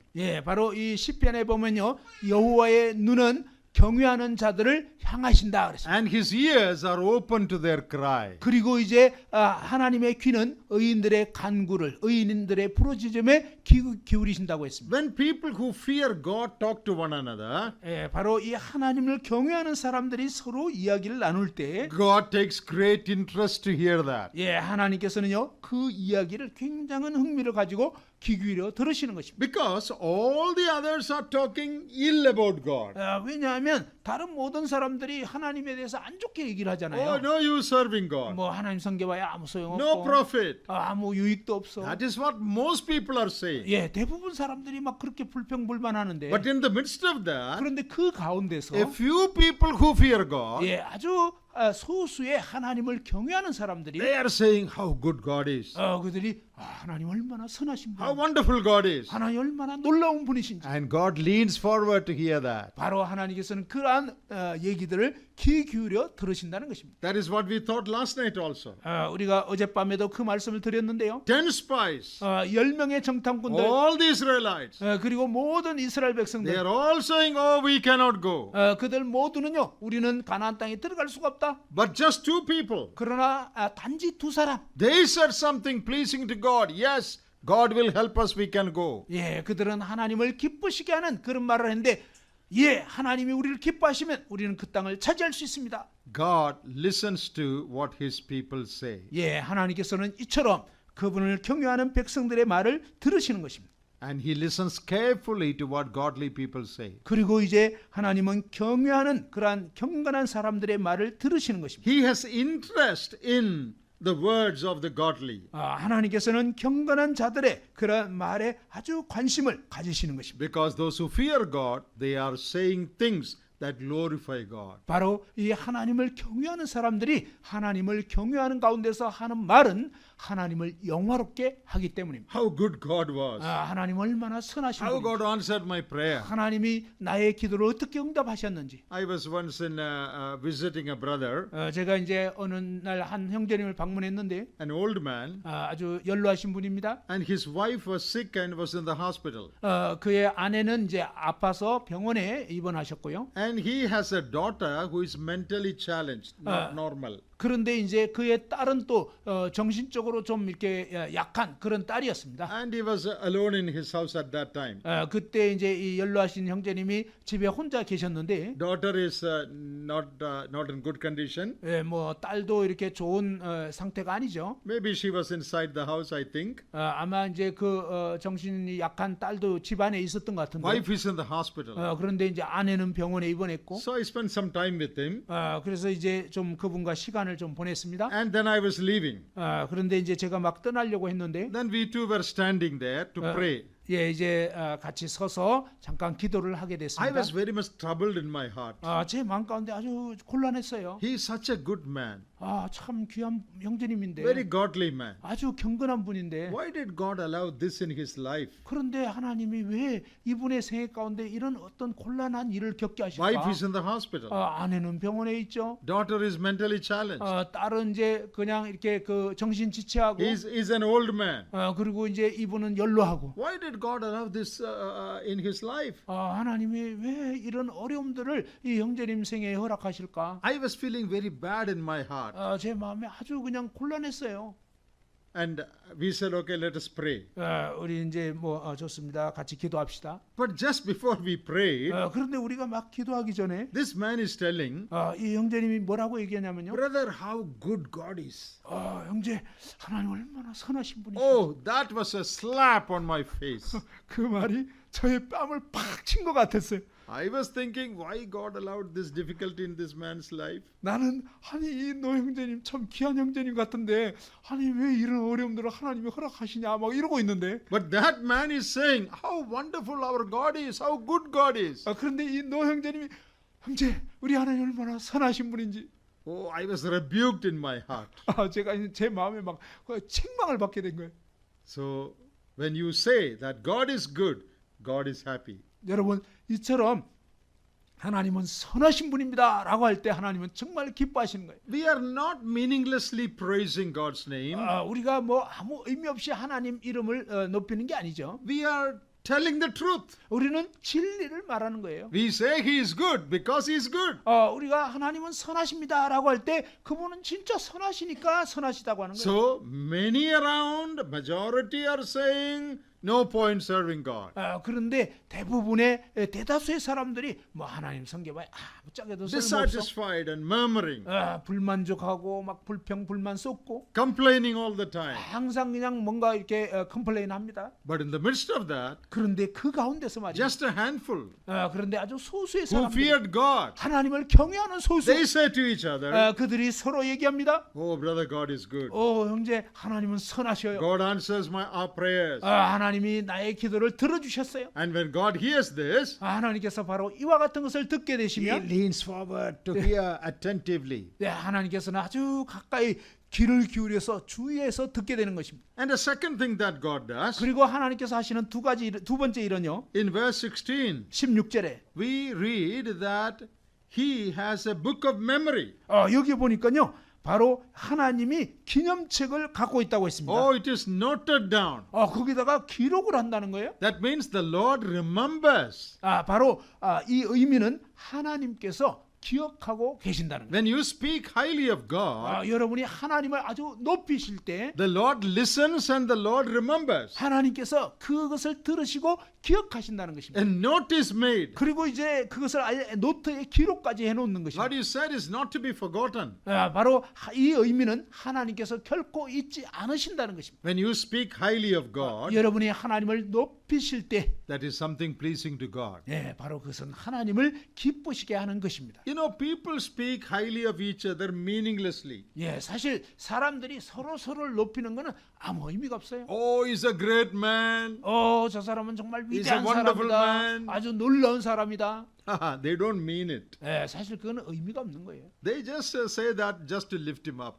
Speaker 2: 바로 이 시편에 보면요, 여호와의 눈은 경외하는 자들을 향하신다 그랬습니다.
Speaker 1: And his ears are open to their cry.
Speaker 2: 그리고 이제 하나님의 귀는 의인들의 간구를, 의인들의 부르짖음에 기울이신다고 했습니다.
Speaker 1: When people who fear God talk to one another,
Speaker 2: 바로 이 하나님을 경외하는 사람들이 서로 이야기를 나눌 때
Speaker 1: God takes great interest to hear that.
Speaker 2: 하나님께서는요, 그 이야기를 굉장한 흥미를 가지고 귀 기울여 들으시는 것입니다.
Speaker 1: Because all the others are talking ill about God.
Speaker 2: 왜냐하면 다른 모든 사람들이 하나님에 대해서 안 좋게 얘기를 하잖아요.
Speaker 1: Oh, no use serving God.
Speaker 2: 뭐 하나님 섬겨봐야 아무 소용없고
Speaker 1: No profit.
Speaker 2: 아무 유익도 없어.
Speaker 1: That is what most people are saying.
Speaker 2: 대부분 사람들이 막 그렇게 불평불만하는데,
Speaker 1: But in the midst of that,
Speaker 2: 그런데 그 가운데서
Speaker 1: a few people who fear God,
Speaker 2: 아주 소수의 하나님을 경외하는 사람들이
Speaker 1: They are saying how good God is,
Speaker 2: 그들이 하나님 얼마나 선하신
Speaker 1: how
Speaker 2: 분,
Speaker 1: wonderful God is.
Speaker 2: 하나님 얼마나 놀라운 분이신지.
Speaker 1: And God leans forward to hear that.
Speaker 2: 바로 하나님께서는 그러한 얘기들을 귀 기울여 들으신다는 것입니다.
Speaker 1: That is what we thought last night also.
Speaker 2: 우리가 어젯밤에도 그 말씀을 드렸는데요.
Speaker 1: 10 spies,
Speaker 2: 10명의 정탐꾼들
Speaker 1: all the Israelites,
Speaker 2: 그리고 모든 이스라엘
Speaker 1: they
Speaker 2: 백성들
Speaker 1: are all saying, oh, we cannot go.
Speaker 2: 그들 모두는요, 우리는 가나안 땅에 들어갈 수가 없다.
Speaker 1: But just two people,
Speaker 2: 그러나 단지 두 사람,
Speaker 1: they said something pleasing to God. Yes, God will help us, we can go.
Speaker 2: 그들은 하나님을 기쁘시게 하는 그런 말을 했는데, 하나님이 우리를 기뻐하시면 우리는 그 땅을 차지할 수 있습니다.
Speaker 1: God listens to what his people say.
Speaker 2: 하나님께서는 이처럼 그분을 경외하는 백성들의 말을 들으시는 것입니다.
Speaker 1: And he listens carefully to what godly people say.
Speaker 2: 그리고 이제 하나님은 경외하는 그러한 경건한 사람들의 말을 들으시는 것입니다.
Speaker 1: He has interest in the words of the godly.
Speaker 2: 하나님께서는 경건한 자들의 그런 말에 아주 관심을 가지시는 것입니다.
Speaker 1: Because those who fear God, they are saying things that glorify God.
Speaker 2: 바로 이 하나님을 경외하는 사람들이 하나님을 경외하는 가운데서 하는 말은 하나님을 영화롭게 하기 때문입니다.
Speaker 1: How good God was.
Speaker 2: 하나님 얼마나 선하신
Speaker 1: How
Speaker 2: 분인지,
Speaker 1: God answered my prayer.
Speaker 2: 하나님이 나의 기도를 어떻게 응답하셨는지.
Speaker 1: I was once visiting a brother,
Speaker 2: 제가 이제 어느 날 한 형제님을 방문했는데
Speaker 1: an old man,
Speaker 2: 아주 연로하신 분입니다.
Speaker 1: and his wife was sick and was in the hospital.
Speaker 2: 그의 아내는 이제 아파서 병원에 입원하셨고요.
Speaker 1: And he has a daughter who is mentally challenged, not normal.
Speaker 2: 그런데 이제 그의 딸은 또 정신적으로 좀 이렇게 약한 그런 딸이었습니다.
Speaker 1: And he was alone in his house at that time.
Speaker 2: 그때 이제 이 연로하신 형제님이 집에 혼자 계셨는데,
Speaker 1: Daughter is not in good condition.
Speaker 2: 뭐 딸도 이렇게 좋은 상태가 아니죠.
Speaker 1: Maybe she was inside the house, I think.
Speaker 2: 아마 이제 그 정신이 약한 딸도 집 안에 있었던 것 같은데.
Speaker 1: Wife is in the hospital.
Speaker 2: 그런데 이제 아내는 병원에 입원했고.
Speaker 1: So I spent some time with him.
Speaker 2: 그래서 이제 좀 그분과 시간을 좀 보냈습니다.
Speaker 1: And then I was leaving.
Speaker 2: 그런데 이제 제가 막 떠나려고 했는데.
Speaker 1: Then we two were standing there to pray.
Speaker 2: 이제 같이 서서 잠깐 기도를 하게
Speaker 1: I
Speaker 2: 됐습니다.
Speaker 1: was very much troubled in my heart.
Speaker 2: 제 마음 가운데 아주 곤란했어요.
Speaker 1: He is such a good man,
Speaker 2: 참 귀한 형제님인데,
Speaker 1: very godly man.
Speaker 2: 아주 경건한 분인데,
Speaker 1: Why did God allow this in his life?
Speaker 2: 그런데 하나님이 왜 이분의 생애 가운데 이런 어떤 곤란한 일을 겪게
Speaker 1: Wife
Speaker 2: 하실까?
Speaker 1: is in the hospital.
Speaker 2: 아내는 병원에 있죠.
Speaker 1: Daughter is mentally challenged.
Speaker 2: 딸은 이제 그냥 이렇게 그 정신 지체하고,
Speaker 1: He's an old man.
Speaker 2: 그리고 이제 이분은 연로하고.
Speaker 1: Why did God allow this in his life?
Speaker 2: 하나님이 왜 이런 어려움들을 이 형제님 생애에 허락하실까?
Speaker 1: I was feeling very bad in my heart.
Speaker 2: 제 마음에 아주 그냥 곤란했어요.
Speaker 1: And we said, okay, let us pray.
Speaker 2: 우리 이제 뭐 좋습니다. 같이 기도합시다.
Speaker 1: But just before we prayed,
Speaker 2: 그런데 우리가 막 기도하기 전에
Speaker 1: this man is telling,
Speaker 2: 이 형제님이 뭐라고 얘기하냐면요.
Speaker 1: brother, how good God is.
Speaker 2: 형제, 하나님 얼마나 선하신 분이시죠.
Speaker 1: Oh, that was a slap on my face.
Speaker 2: 그 말이 저의 뺨을 팍 친 것 같았어요.
Speaker 1: I was thinking, why God allowed this difficulty in this man's life?
Speaker 2: 나는 아니 이 노 형제님 참 귀한 형제님 같은데 아니 왜 이런 어려움들을 하나님이 허락하시냐 막 이러고 있는데.
Speaker 1: But that man is saying, how wonderful our God is, how good God is.
Speaker 2: 그런데 이 노 형제님이 형제 우리 하나님 얼마나 선하신 분인지.
Speaker 1: Oh, I was rebuked in my heart.
Speaker 2: 제가 제 마음에 막 책망을 받게 된 거예요.
Speaker 1: So when you say that God is good, God is happy.
Speaker 2: 여러분 이처럼 하나님은 선하신 분입니다 라고 할 때 하나님은 정말 기뻐하시는 거예요.
Speaker 1: We are not meaninglessly praising God's name.
Speaker 2: 우리가 뭐 아무 의미 없이 하나님 이름을 높이는 게 아니죠.
Speaker 1: We are telling the truth.
Speaker 2: 우리는 진리를 말하는 거예요.
Speaker 1: We say He is good because He is good.
Speaker 2: 우리가 하나님은 선하십니다 라고 할 때 그분은 진짜 선하시니까 선하시다고 하는 거예요.
Speaker 1: So many around, majority are saying no point serving God.
Speaker 2: 그런데 대부분의 대다수의 사람들이 뭐 하나님 섬겨봐야 아무짝에도 쓸모없어.
Speaker 1: Dissatisfied and murmuring,
Speaker 2: 불만족하고 막 불평불만 쏟고
Speaker 1: complaining all the time.
Speaker 2: 항상 그냥 뭔가 이렇게 컴플레인합니다.
Speaker 1: But in the midst of that,
Speaker 2: 그런데 그 가운데서 말이죠.
Speaker 1: just a handful
Speaker 2: 그런데 아주 소수의
Speaker 1: who
Speaker 2: 사람들이
Speaker 1: feared God,
Speaker 2: 하나님을 경외하는 소수.
Speaker 1: they say to each other,
Speaker 2: 그들이 서로 얘기합니다.
Speaker 1: oh brother, God is good.
Speaker 2: 형제 하나님은 선하셔요.
Speaker 1: God answers our prayers.
Speaker 2: 하나님이 나의 기도를 들어주셨어요.
Speaker 1: And when God hears this,
Speaker 2: 하나님께서 바로 이와 같은 것을 듣게
Speaker 1: he
Speaker 2: 되시면
Speaker 1: leans forward to hear attentively.
Speaker 2: 네, 하나님께서는 아주 가까이 귀를 기울여서 주의해서 듣게 되는 것입니다.
Speaker 1: And the second thing that God does,
Speaker 2: 그리고 하나님께서 하시는 두 번째 일은요.
Speaker 1: in verse 16,
Speaker 2: 16절에
Speaker 1: we read that he has a book of memory.
Speaker 2: 여기 보니까요. 바로 하나님이 기념책을 갖고 있다고 했습니다.
Speaker 1: Oh, it is noted down.
Speaker 2: 거기다가 기록을 한다는 거예요.
Speaker 1: That means the Lord remembers.
Speaker 2: 바로 이 의미는 하나님께서 기억하고 계신다는 거예요.
Speaker 1: When you speak highly of God,
Speaker 2: 여러분이 하나님을 아주 높이실 때
Speaker 1: the Lord listens and the Lord remembers.
Speaker 2: 하나님께서 그것을 들으시고 기억하신다는 것입니다.
Speaker 1: A note is made.
Speaker 2: 그리고 이제 그것을 아예 노트에 기록까지 해놓는 것입니다.
Speaker 1: What you said is not to be forgotten.
Speaker 2: 바로 이 의미는 하나님께서 결코 잊지 않으신다는 것입니다.
Speaker 1: When you speak highly of God,
Speaker 2: 여러분이 하나님을 높이실 때
Speaker 1: that is something pleasing to God.
Speaker 2: 바로 그것은 하나님을 기쁘시게 하는 것입니다.
Speaker 1: You know, people speak highly of each other meaninglessly.
Speaker 2: 사실 사람들이 서로를 높이는 것은 아무 의미가 없어요.
Speaker 1: Oh, he's a great man.
Speaker 2: 저 사람은 정말
Speaker 1: He's a
Speaker 2: 위대한
Speaker 1: wonderful
Speaker 2: 사람이다.
Speaker 1: man.
Speaker 2: 아주 놀라운 사람이다.
Speaker 1: They don't mean it.
Speaker 2: 사실 그건 의미가 없는 거예요.
Speaker 1: They just say that just to lift him up.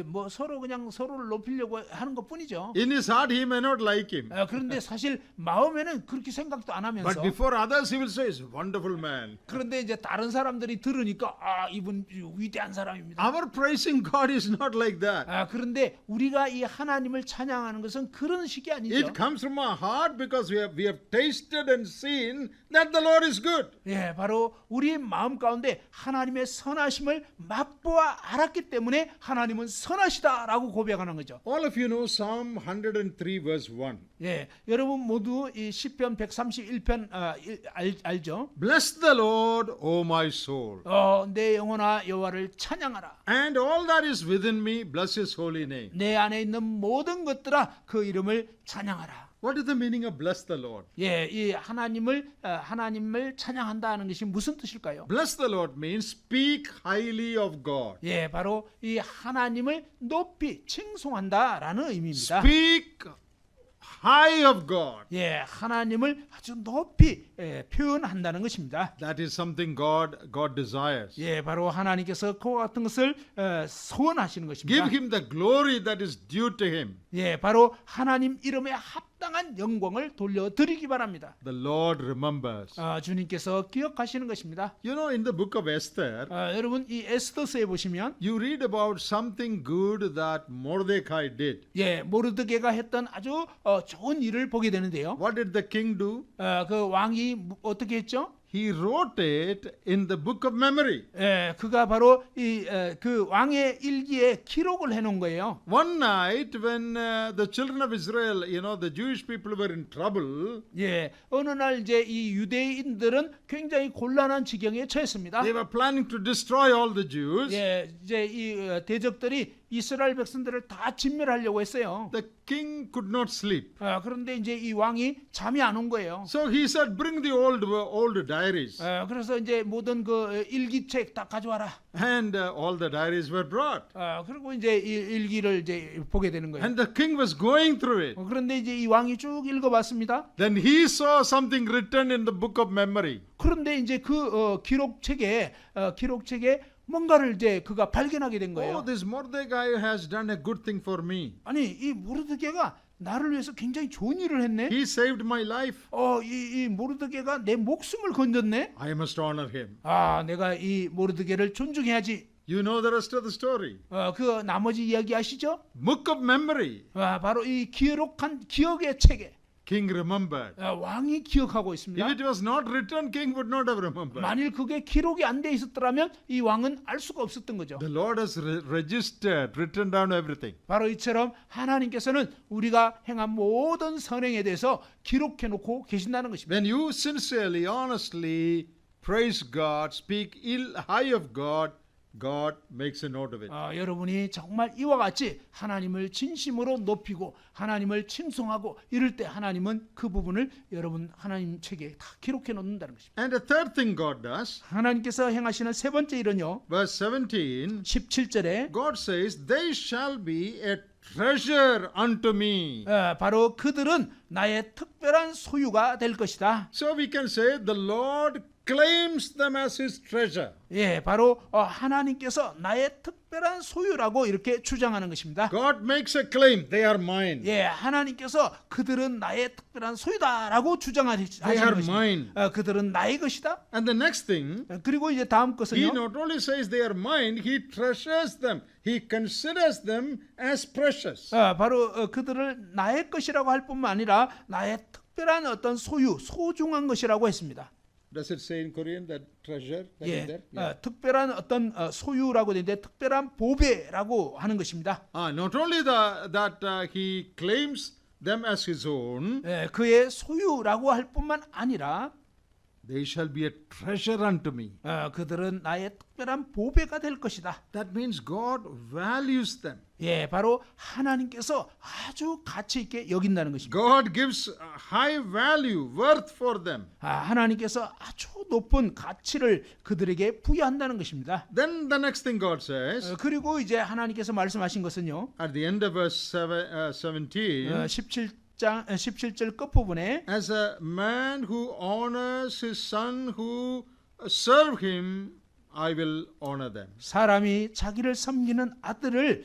Speaker 2: 뭐 서로 그냥 서로를 높이려고 하는 것뿐이죠.
Speaker 1: In his heart, he may not like him.
Speaker 2: 그런데 사실 마음에는 그렇게 생각도 안
Speaker 1: But
Speaker 2: 하면서
Speaker 1: before others, he will say, he's a wonderful man.
Speaker 2: 그런데 이제 다른 사람들이 들으니까 이분 위대한 사람입니다.
Speaker 1: Our praising God is not like that.
Speaker 2: 그런데 우리가 이 하나님을 찬양하는 것은 그런 식이 아니죠.
Speaker 1: It comes from our heart because we have tasted and seen that the Lord is good.
Speaker 2: 바로 우리 마음 가운데 하나님의 선하심을 맛보아 알았기 때문에 하나님은 선하시다라고 고백하는 거죠.
Speaker 1: All of you know Psalm 103 verse 1.
Speaker 2: 여러분 모두 이 시편 131편 알죠?
Speaker 1: Bless the Lord, O my soul.
Speaker 2: 내 영혼아 여호와를 찬양하라.
Speaker 1: And all that is within me, bless his holy name.
Speaker 2: 내 안에 있는 모든 것들아 그 이름을 찬양하라.
Speaker 1: What is the meaning of bless the Lord?
Speaker 2: 이 하나님을 찬양한다는 것이 무슨 뜻일까요?
Speaker 1: Bless the Lord means speak highly of God.
Speaker 2: 바로 이 하나님을 높이 칭송한다라는 의미입니다.
Speaker 1: Speak high of God.
Speaker 2: 하나님을 아주 높이 표현한다는 것입니다.
Speaker 1: That is something God desires.
Speaker 2: 바로 하나님께서 그와 같은 것을 소원하시는 것입니다.
Speaker 1: Give him the glory that is due to him.
Speaker 2: 바로 하나님 이름에 합당한 영광을 돌려드리기 바랍니다.
Speaker 1: The Lord remembers.
Speaker 2: 주님께서 기억하시는 것입니다.
Speaker 1: You know, in the book of Esther,
Speaker 2: 여러분 이 에스더서에 보시면
Speaker 1: you read about something good that Mordecai did.
Speaker 2: 모르드게가 했던 아주 좋은 일을 보게 되는데요.
Speaker 1: What did the king do?
Speaker 2: 그 왕이 어떻게 했죠?
Speaker 1: He wrote it in the book of memory.
Speaker 2: 그가 바로 그 왕의 일기에 기록을 해놓은 거예요.
Speaker 1: One night when the children of Israel, you know, the Jewish people were in trouble,
Speaker 2: 어느 날 이제 이 유대인들은 굉장히 곤란한 지경에 처했습니다.
Speaker 1: they were planning to destroy all the Jews.
Speaker 2: 이제 이 대적들이 이스라엘 백성들을 다 진멸하려고 했어요.
Speaker 1: The king could not sleep.
Speaker 2: 그런데 이제 이 왕이 잠이 안 온 거예요.
Speaker 1: So he said, bring the old diaries.
Speaker 2: 그래서 이제 모든 그 일기책 다 가져와라.
Speaker 1: And all the diaries were brought.
Speaker 2: 그리고 이제 이 일기를 이제 보게 되는 거예요.
Speaker 1: And the king was going through it.
Speaker 2: 그런데 이제 이 왕이 쭉 읽어봤습니다.
Speaker 1: Then he saw something written in the book of memory.
Speaker 2: 그런데 이제 그 기록책에 뭔가를 이제 그가 발견하게 된 거예요.
Speaker 1: Oh, this Mordecai has done a good thing for me.
Speaker 2: 아니 이 모르드게가 나를 위해서 굉장히 좋은 일을 했네.
Speaker 1: He saved my life.
Speaker 2: 이 모르드게가 내 목숨을 건졌네.
Speaker 1: I must honor him.
Speaker 2: 내가 이 모르드게를 존중해야지.
Speaker 1: You know the rest of the story.
Speaker 2: 그 나머지 이야기 아시죠?
Speaker 1: Book of memory.
Speaker 2: 바로 이 기록한 기억의 책에
Speaker 1: King remembered.
Speaker 2: 왕이 기억하고 있습니다.
Speaker 1: If it was not written, king would not have remembered.
Speaker 2: 만일 그게 기록이 안 돼 있었더라면 이 왕은 알 수가 없었던 거죠.
Speaker 1: The Lord has registered, written down everything.
Speaker 2: 바로 이처럼 하나님께서는 우리가 행한 모든 선행에 대해서 기록해 놓고 계신다는 것입니다.
Speaker 1: When you sincerely, honestly praise God, speak high of God, God makes a note of it.
Speaker 2: 여러분이 정말 이와 같이 하나님을 진심으로 높이고 하나님을 칭송하고 이럴 때 하나님은 그 부분을 여러분 하나님 책에 다 기록해 놓는다는 것입니다.
Speaker 1: And the third thing God does,
Speaker 2: 하나님께서 행하시는 세 번째 일은요.
Speaker 1: verse 17,
Speaker 2: 17절에
Speaker 1: God says, they shall be a treasure unto me.
Speaker 2: 바로 그들은 나의 특별한 소유가 될 것이다.
Speaker 1: So we can say the Lord claims them as his treasure.
Speaker 2: 예, 바로 하나님께서 나의 특별한 소유라고 이렇게 주장하는 것입니다.
Speaker 1: God makes a claim, they are mine.
Speaker 2: 예, 하나님께서 그들은 나의 특별한 소유다라고 주장하시는
Speaker 1: They are
Speaker 2: 것입니다.
Speaker 1: mine.
Speaker 2: 그들은 나의 것이다.
Speaker 1: And the next thing,
Speaker 2: 그리고 이제 다음
Speaker 1: he
Speaker 2: 것은요.
Speaker 1: not only says they are mine, he treasures them. He considers them as precious.
Speaker 2: 바로 그들을 나의 것이라고 할 뿐만 아니라 나의 특별한 어떤 소유, 소중한 것이라고 했습니다.
Speaker 1: Does it say in Korean that treasure? That is
Speaker 2: 예,
Speaker 1: there? Yeah.
Speaker 2: 특별한 어떤 소유라고 되는데 특별한 보배라고 하는 것입니다.
Speaker 1: Not only that he claims them as his own,
Speaker 2: 예, 그의 소유라고 할 뿐만 아니라
Speaker 1: they shall be a treasure unto me.
Speaker 2: 그들은 나의 특별한 보배가 될 것이다.
Speaker 1: That means God values them.
Speaker 2: 예, 바로 하나님께서 아주 가치 있게 여긴다는 것입니다.
Speaker 1: God gives high value, worth for them.
Speaker 2: 하나님께서 아주 높은 가치를 그들에게 부여한다는 것입니다.
Speaker 1: Then the next thing God says,
Speaker 2: 그리고 이제 하나님께서 말씀하신 것은요.
Speaker 1: at the end of verse 17,
Speaker 2: 17절 끝부분에
Speaker 1: as a man who honors his son who serve him, I will honor them.
Speaker 2: 사람이 자기를 섬기는 아들을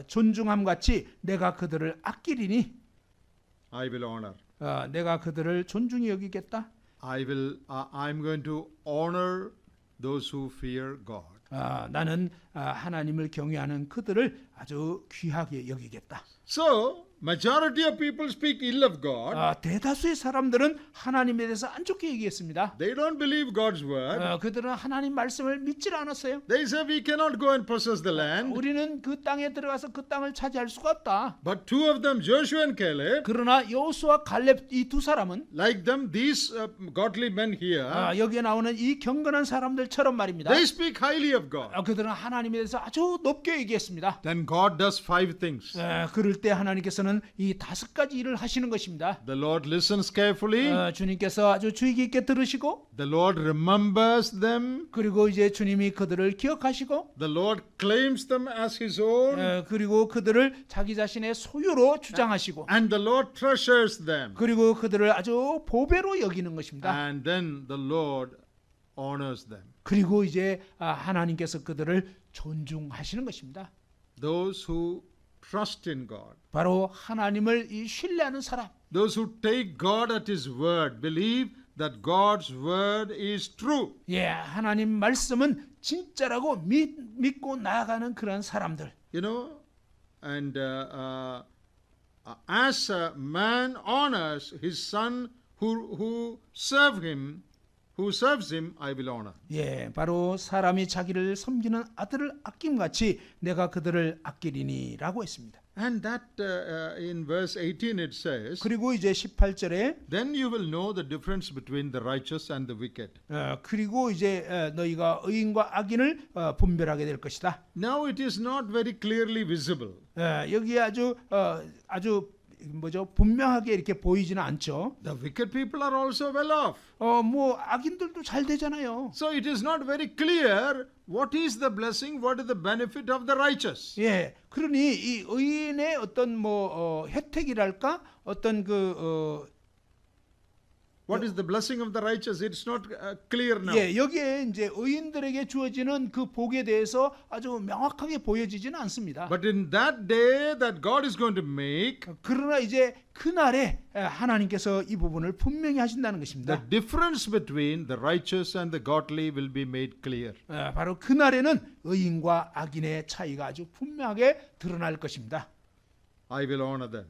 Speaker 2: 존중함 같이 내가 그들을 아끼리니
Speaker 1: I will honor.
Speaker 2: 내가 그들을 존중히 여기겠다.
Speaker 1: I'm going to honor those who fear God.
Speaker 2: 나는 하나님을 경외하는 그들을 아주 귀하게 여기겠다.
Speaker 1: So, majority of people speak ill of God.
Speaker 2: 대다수의 사람들은 하나님에 대해서 안 좋게 얘기했습니다.
Speaker 1: They don't believe God's word.
Speaker 2: 그들은 하나님 말씀을 믿질 않았어요.
Speaker 1: They say we cannot go and possess the land.
Speaker 2: 우리는 그 땅에 들어가서 그 땅을 차지할 수가 없다.
Speaker 1: But two of them, Joshua and Caleb,
Speaker 2: 그러나 여호수아 갈렙 이 두 사람은
Speaker 1: like them, these godly men here,
Speaker 2: 여기에 나오는 이 경건한 사람들처럼 말입니다.
Speaker 1: they speak highly of God.
Speaker 2: 그들은 하나님에 대해서 아주 높게 얘기했습니다.
Speaker 1: Then God does five things.
Speaker 2: 그럴 때 하나님께서는 이 5가지 일을 하시는 것입니다.
Speaker 1: The Lord listens carefully.
Speaker 2: 주님께서 아주 주의 깊게 들으시고
Speaker 1: The Lord remembers them.
Speaker 2: 그리고 이제 주님이 그들을 기억하시고
Speaker 1: The Lord claims them as his own.
Speaker 2: 그리고 그들을 자기 자신의 소유로 주장하시고
Speaker 1: And the Lord treasures them.
Speaker 2: 그리고 그들을 아주 보배로 여기는 것입니다.
Speaker 1: And then the Lord honors them.
Speaker 2: 그리고 이제 하나님께서 그들을 존중하시는 것입니다.
Speaker 1: Those who trust in God.
Speaker 2: 바로 하나님을 신뢰하는 사람.
Speaker 1: Those who take God at his word, believe that God's word is true.
Speaker 2: 예, 하나님 말씀은 진짜라고 믿고 나아가는 그런 사람들.
Speaker 1: You know, and as a man honors his son who serves him, I will honor.
Speaker 2: 예, 바로 사람이 자기를 섬기는 아들을 아낌같이 내가 그들을 아끼리니라고 했습니다.
Speaker 1: And that in verse 18 it says,
Speaker 2: 그리고 이제 18절에
Speaker 1: then you will know the difference between the righteous and the wicked.
Speaker 2: 그리고 이제 너희가 의인과 악인을 분별하게 될 것이다.
Speaker 1: Now it is not very clearly visible.
Speaker 2: 여기에 아주 분명하게 이렇게 보이지는 않죠.
Speaker 1: The wicked people are also well off.
Speaker 2: 뭐 악인들도 잘 되잖아요.
Speaker 1: So it is not very clear what is the blessing, what is the benefit of the righteous.
Speaker 2: 예, 그러니 이 의인의 어떤 혜택이랄까 어떤
Speaker 1: What is the blessing of the righteous? It's not clear now.
Speaker 2: 예, 여기에 이제 의인들에게 주어지는 그 복에 대해서 아주 명확하게 보여지지는 않습니다.
Speaker 1: But in that day that God is going to make,
Speaker 2: 그러나 이제 그날에 하나님께서 이 부분을 분명히 하신다는 것입니다.
Speaker 1: the difference between the righteous and the godly will be made clear.
Speaker 2: 바로 그날에는 의인과 악인의 차이가 아주 분명하게 드러날 것입니다.
Speaker 1: I will honor them.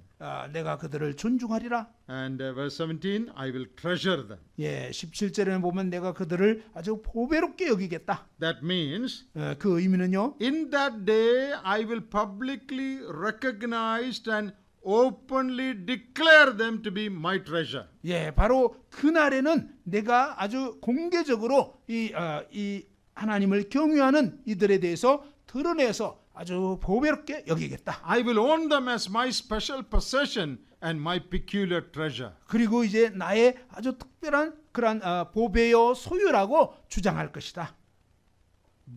Speaker 2: 내가 그들을 존중하리라.
Speaker 1: And verse 17, I will treasure them.
Speaker 2: 예, 17절에 보면 내가 그들을 아주 보배롭게 여기겠다.
Speaker 1: That means,
Speaker 2: 그 의미는요.
Speaker 1: in that day I will publicly recognize and openly declare them to be my treasure.
Speaker 2: 예, 바로 그날에는 내가 아주 공개적으로 이 하나님을 경외하는 이들에 대해서 드러내서 아주 보배롭게 여기겠다.
Speaker 1: I will own them as my special possession and my peculiar treasure.
Speaker 2: 그리고 이제 나의 아주 특별한 그런 보배요 소유라고 주장할 것이다.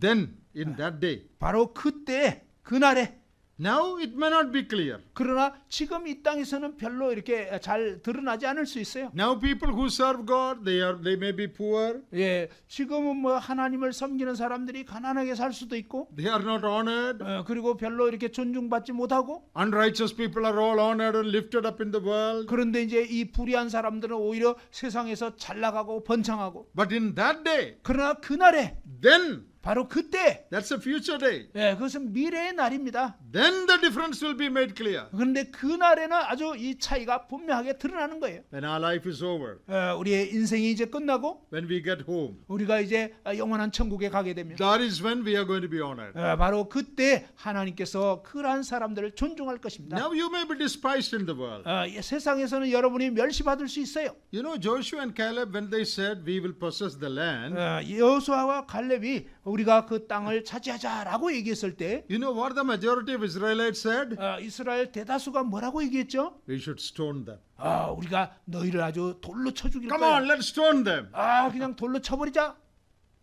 Speaker 1: Then, in that day,
Speaker 2: 바로 그때 그날에
Speaker 1: Now it may not be clear.
Speaker 2: 그러나 지금 이 땅에서는 별로 이렇게 잘 드러나지 않을 수 있어요.
Speaker 1: Now people who serve God, they may be poor,
Speaker 2: 예, 지금은 뭐 하나님을 섬기는 사람들이 가난하게 살 수도 있고,
Speaker 1: they are not honored.
Speaker 2: 그리고 별로 이렇게 존중받지 못하고,
Speaker 1: Unrighteous people are all honored and lifted up in the world.
Speaker 2: 그런데 이제 이 불의한 사람들은 오히려 세상에서 잘 나가고 번창하고.
Speaker 1: But in that day,
Speaker 2: 그러나 그날에
Speaker 1: then,
Speaker 2: 바로 그때,
Speaker 1: that's a future day,
Speaker 2: 예, 그것은 미래의 날입니다.
Speaker 1: then the difference will be made clear.
Speaker 2: 그런데 그날에는 아주 이 차이가 분명하게 드러나는 거예요.
Speaker 1: When our life is over,
Speaker 2: 우리의 인생이 이제 끝나고
Speaker 1: when we get home,
Speaker 2: 우리가 이제 영원한 천국에 가게 되면
Speaker 1: that is when we are going to be honored.
Speaker 2: 바로 그때 하나님께서 그러한 사람들을 존중할 것입니다.
Speaker 1: Now you may be despised in the world.
Speaker 2: 세상에서는 여러분이 멸시받을 수 있어요.
Speaker 1: You know, Joshua and Caleb, when they said, we will possess the land,
Speaker 2: 여호수아와 갈렙이 우리가 그 땅을 차지하자라고 얘기했을 때
Speaker 1: you know what the majority of Israelites said?
Speaker 2: 이스라엘 대다수가 뭐라고 얘기했죠?
Speaker 1: We should stone them.
Speaker 2: 우리가 너희를 아주 돌로 쳐 죽일
Speaker 1: Come on,
Speaker 2: 거야.
Speaker 1: let's stone them.
Speaker 2: 그냥 돌로 쳐버리자.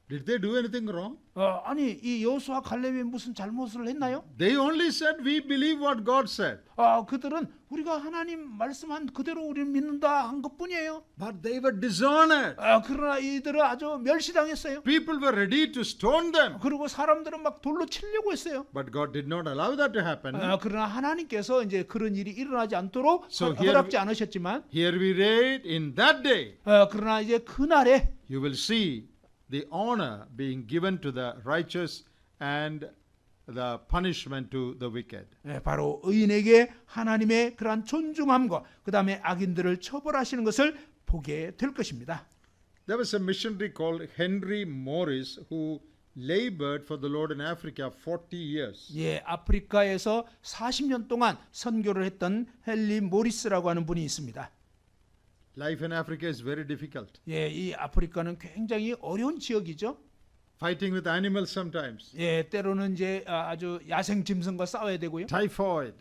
Speaker 1: Did they do anything wrong?
Speaker 2: 아니 이 여호수아 갈렙이 무슨 잘못을 했나요?
Speaker 1: They only said, we believe what God said.
Speaker 2: 그들은 우리가 하나님 말씀한 그대로 우리를 믿는다 한 것뿐이에요.
Speaker 1: But they were dishonored.
Speaker 2: 그러나 이들은 아주 멸시당했어요.
Speaker 1: People were ready to stone them.
Speaker 2: 그리고 사람들은 막 돌로 치려고 했어요.
Speaker 1: But God did not allow that to happen.
Speaker 2: 그러나 하나님께서 이제 그런 일이 일어나지 않도록
Speaker 1: So here
Speaker 2: 허락지 않으셨지만,
Speaker 1: Here we read, in that day,
Speaker 2: 그러나 이제 그날에
Speaker 1: you will see the honor being given to the righteous and the punishment to the wicked.
Speaker 2: 바로 의인에게 하나님의 그러한 존중함과 그 다음에 악인들을 처벌하시는 것을 보게 될 것입니다.
Speaker 1: There was a missionary called Henry Morris who labored for the Lord in Africa 40 years.
Speaker 2: 예, 아프리카에서 40년 동안 선교를 했던 헨리 모리스라고 하는 분이 있습니다.
Speaker 1: Life in Africa is very difficult.
Speaker 2: 예, 이 아프리카는 굉장히 어려운 지역이죠.
Speaker 1: Fighting with animals sometimes.
Speaker 2: 예, 때로는 이제 아주 야생 짐승과 싸워야 되고요.
Speaker 1: Typhoid,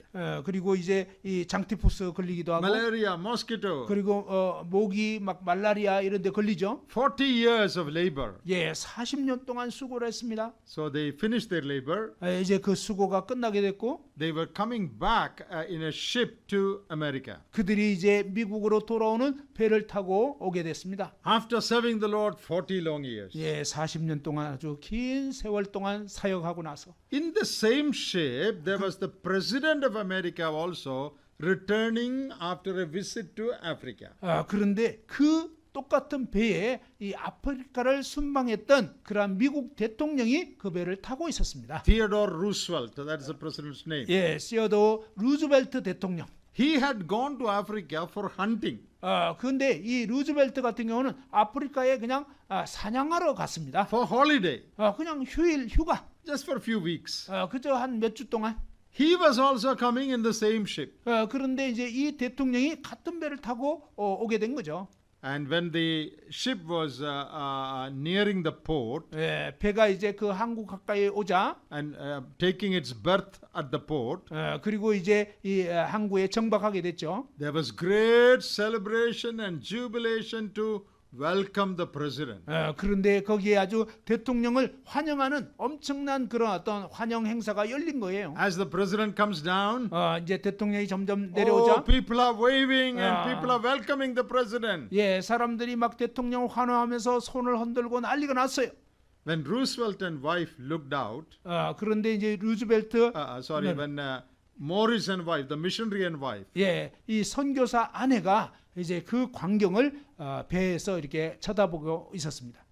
Speaker 2: 그리고 이제 이 장티푸스 걸리기도 하고,
Speaker 1: malaria, mosquito.
Speaker 2: 그리고 모기 막 말라리아 이런 데 걸리죠.
Speaker 1: 40 years of labor.
Speaker 2: 예, 40년 동안 수고를 했습니다.
Speaker 1: So they finished their labor.
Speaker 2: 이제 그 수고가 끝나게 됐고,
Speaker 1: They were coming back in a ship to America.
Speaker 2: 그들이 이제 미국으로 돌아오는 배를 타고 오게 됐습니다.
Speaker 1: After serving the Lord 40 long years.
Speaker 2: 예, 40년 동안 아주 긴 세월 동안 사역하고 나서
Speaker 1: In the same ship, there was the President of America also returning after a visit to Africa.
Speaker 2: 그런데 그 똑같은 배에 이 아프리카를 순방했던 그러한 미국 대통령이 그 배를 타고 있었습니다.
Speaker 1: Theodore Roosevelt, that is the president's name.
Speaker 2: 예, 시어도 루즈벨트 대통령.
Speaker 1: He had gone to Africa for hunting.
Speaker 2: 그런데 이 루즈벨트 같은 경우는 아프리카에 그냥 사냥하러 갔습니다.
Speaker 1: For holiday,
Speaker 2: 그냥 휴가.
Speaker 1: just for a few weeks.
Speaker 2: 그저 한 몇 주 동안.
Speaker 1: He was also coming in the same ship.
Speaker 2: 그런데 이제 이 대통령이 같은 배를 타고 오게 된 거죠.
Speaker 1: And when the ship was nearing the port
Speaker 2: 배가 이제 그 항구 가까이 오자,
Speaker 1: and taking its berth at the port,
Speaker 2: 그리고 이제 이 항구에 정박하게 됐죠.
Speaker 1: there was great celebration and jubilation to welcome the president.
Speaker 2: 그런데 거기에 아주 대통령을 환영하는 엄청난 그런 어떤 환영 행사가 열린 거예요.
Speaker 1: As the president comes down,
Speaker 2: 이제 대통령이 점점
Speaker 1: oh,
Speaker 2: 내려오자,
Speaker 1: people are waving and people are welcoming the president.
Speaker 2: 예, 사람들이 막 대통령을 환호하면서 손을 흔들고 난리가 났어요.
Speaker 1: When Roosevelt and wife looked out,
Speaker 2: 그런데 이제 루즈벨트,
Speaker 1: when Morris and wife, the missionary and wife,
Speaker 2: 예, 이 선교사 아내가 이제 그 광경을 배에서 이렇게 쳐다보고 있었습니다.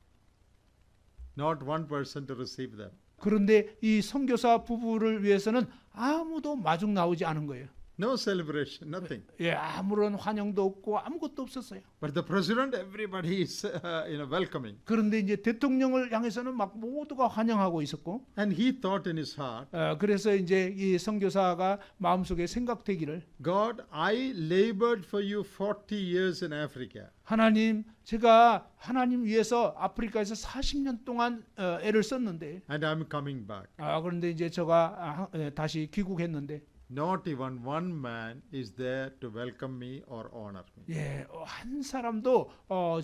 Speaker 1: not one person to receive them.
Speaker 2: 그런데 이 선교사 부부를 위해서는 아무도 마중 나오지 않은 거예요.
Speaker 1: No celebration, nothing.
Speaker 2: 예, 아무런 환영도 없고 아무것도 없었어요.
Speaker 1: But the president, everybody is welcoming.
Speaker 2: 그런데 이제 대통령을 향해서는 막 모두가 환영하고 있었고,
Speaker 1: And he thought in his heart,
Speaker 2: 그래서 이제 이 선교사가 마음속에 생각되기를,
Speaker 1: God, I labored for you 40 years in Africa.
Speaker 2: 하나님, 제가 하나님 위해서 아프리카에서 40년 동안 애를 썼는데,
Speaker 1: And I'm coming back.
Speaker 2: 그런데 이제 제가 다시 귀국했는데,
Speaker 1: Not even one man is there to welcome me or honor me.
Speaker 2: 예, 한 사람도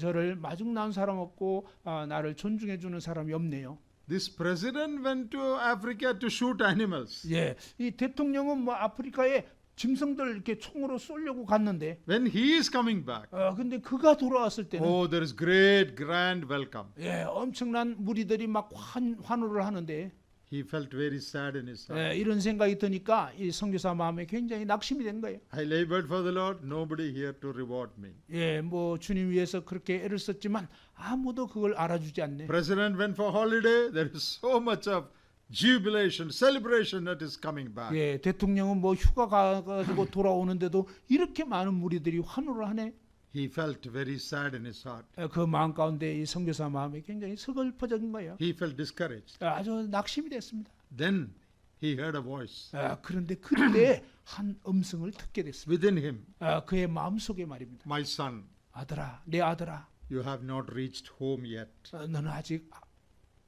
Speaker 2: 저를 마중 나온 사람 없고 나를 존중해 주는 사람이 없네요.
Speaker 1: This president went to Africa to shoot animals.
Speaker 2: 예, 이 대통령은 뭐 아프리카에 짐승들 이렇게 총으로 쏘려고 갔는데,
Speaker 1: When he is coming back,
Speaker 2: 근데 그가 돌아왔을 때는
Speaker 1: oh, there is great, grand welcome.
Speaker 2: 예, 엄청난 무리들이 막 환호를 하는데,
Speaker 1: He felt very sad in his heart.
Speaker 2: 이런 생각이 드니까 이 선교사 마음에 굉장히 낙심이 된 거예요.
Speaker 1: I labored for the Lord, nobody here to reward me.
Speaker 2: 예, 뭐 주님 위해서 그렇게 애를 썼지만 아무도 그걸 알아주지 않네.
Speaker 1: President went for holiday, there is so much of jubilation, celebration that is coming back.
Speaker 2: 예, 대통령은 뭐 휴가 가가지고 돌아오는데도 이렇게 많은 무리들이 환호를 하네.
Speaker 1: He felt very sad in his heart.
Speaker 2: 그 마음 가운데 이 선교사 마음이 굉장히 서글퍼진 거예요.
Speaker 1: He felt discouraged.
Speaker 2: 아주 낙심이 됐습니다.
Speaker 1: Then he heard a voice
Speaker 2: 그런데 그때 한 음성을 듣게 됐습니다.
Speaker 1: within him.
Speaker 2: 그의 마음속에 말입니다.
Speaker 1: My son,
Speaker 2: 아들아, 내 아들아,
Speaker 1: you have not reached home yet.
Speaker 2: 너는 아직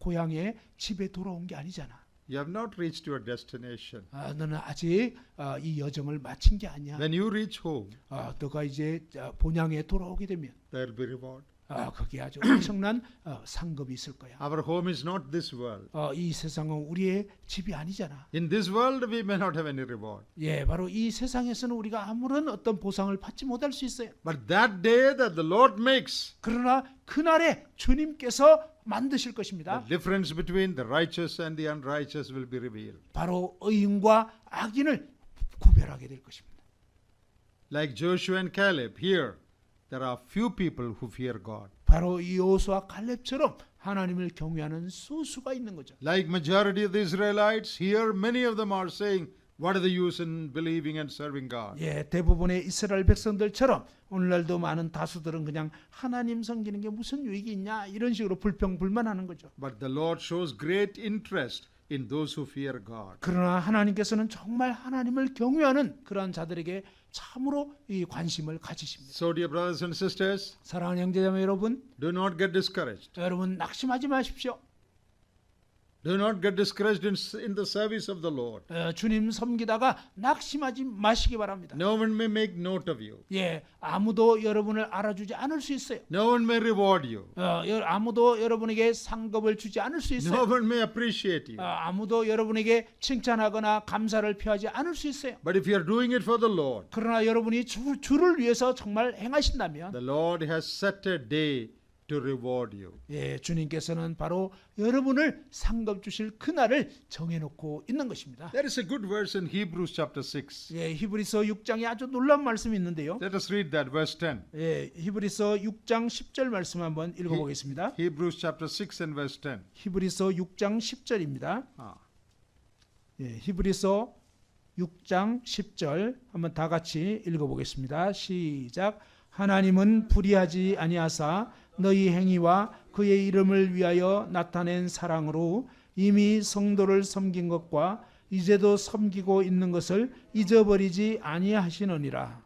Speaker 2: 고향에 집에 돌아온 게 아니잖아.
Speaker 1: You have not reached your destination.
Speaker 2: 너는 아직 이 여정을 마친 게 아니야.
Speaker 1: When you reach home,
Speaker 2: 너가 이제 본향에 돌아오게 되면
Speaker 1: there will be reward.
Speaker 2: 거기에 아주 엄청난 상급이 있을 거야.
Speaker 1: Our home is not this world.
Speaker 2: 이 세상은 우리의 집이 아니잖아.
Speaker 1: In this world, we may not have any reward.
Speaker 2: 예, 바로 이 세상에서는 우리가 아무런 어떤 보상을 받지 못할 수 있어요.
Speaker 1: But that day that the Lord makes,
Speaker 2: 그러나 그날에 주님께서 만드실
Speaker 1: the
Speaker 2: 것입니다.
Speaker 1: difference between the righteous and the unrighteous will be revealed.
Speaker 2: 바로 의인과 악인을 구별하게 될 것입니다.
Speaker 1: Like Joshua and Caleb, here there are few people who fear God.
Speaker 2: 바로 여호수아 갈렙처럼 하나님을 경외하는 소수가 있는 거죠.
Speaker 1: Like majority of the Israelites, here many of them are saying, what is the use in believing and serving God?
Speaker 2: 예, 대부분의 이스라엘 백성들처럼 오늘날도 많은 다수들은 그냥 하나님 섬기는 게 무슨 유익이 있냐 이런 식으로 불평불만하는 거죠.
Speaker 1: But the Lord shows great interest in those who fear God.
Speaker 2: 그러나 하나님께서는 정말 하나님을 경외하는 그러한 자들에게 참으로 이 관심을 가지십니다.
Speaker 1: So dear brothers and sisters,
Speaker 2: 사랑하는 형제자매 여러분,
Speaker 1: do not get discouraged.
Speaker 2: 여러분 낙심하지 마십시오.
Speaker 1: Do not get discouraged in the service of the Lord.
Speaker 2: 주님 섬기다가 낙심하지 마시기 바랍니다.
Speaker 1: No one may make note of you.
Speaker 2: 예, 아무도 여러분을 알아주지 않을 수 있어요.
Speaker 1: No one may reward you.
Speaker 2: 아무도 여러분에게 상급을 주지 않을 수
Speaker 1: No
Speaker 2: 있어요.
Speaker 1: one may appreciate you.
Speaker 2: 아무도 여러분에게 칭찬하거나 감사를 표하지 않을 수 있어요.
Speaker 1: But if you are doing it for the Lord,
Speaker 2: 그러나 여러분이 주를 위해서 정말 행하신다면
Speaker 1: the Lord has set a day to reward you.
Speaker 2: 예, 주님께서는 바로 여러분을 상급 주실 그날을 정해놓고 있는 것입니다.
Speaker 1: There is a good verse in Hebrews chapter 6.
Speaker 2: 예, 히브리서 6장에 아주 놀라운 말씀이 있는데요.
Speaker 1: Let us read that verse 10.
Speaker 2: 예, 히브리서 6장 10절 말씀 한번 읽어보겠습니다.
Speaker 1: Hebrews chapter 6 and verse 10.
Speaker 2: 히브리서 6장 10절입니다.
Speaker 1: Ah.
Speaker 2: 예, 히브리서 6장 10절 한번 다 같이 읽어보겠습니다. 시작. 하나님은 불의하지 아니하사 너희 행위와 그의 이름을 위하여 나타낸 사랑으로 이미 성도를 섬긴 것과 이제도 섬기고 있는 것을 잊어버리지 아니하시느니라.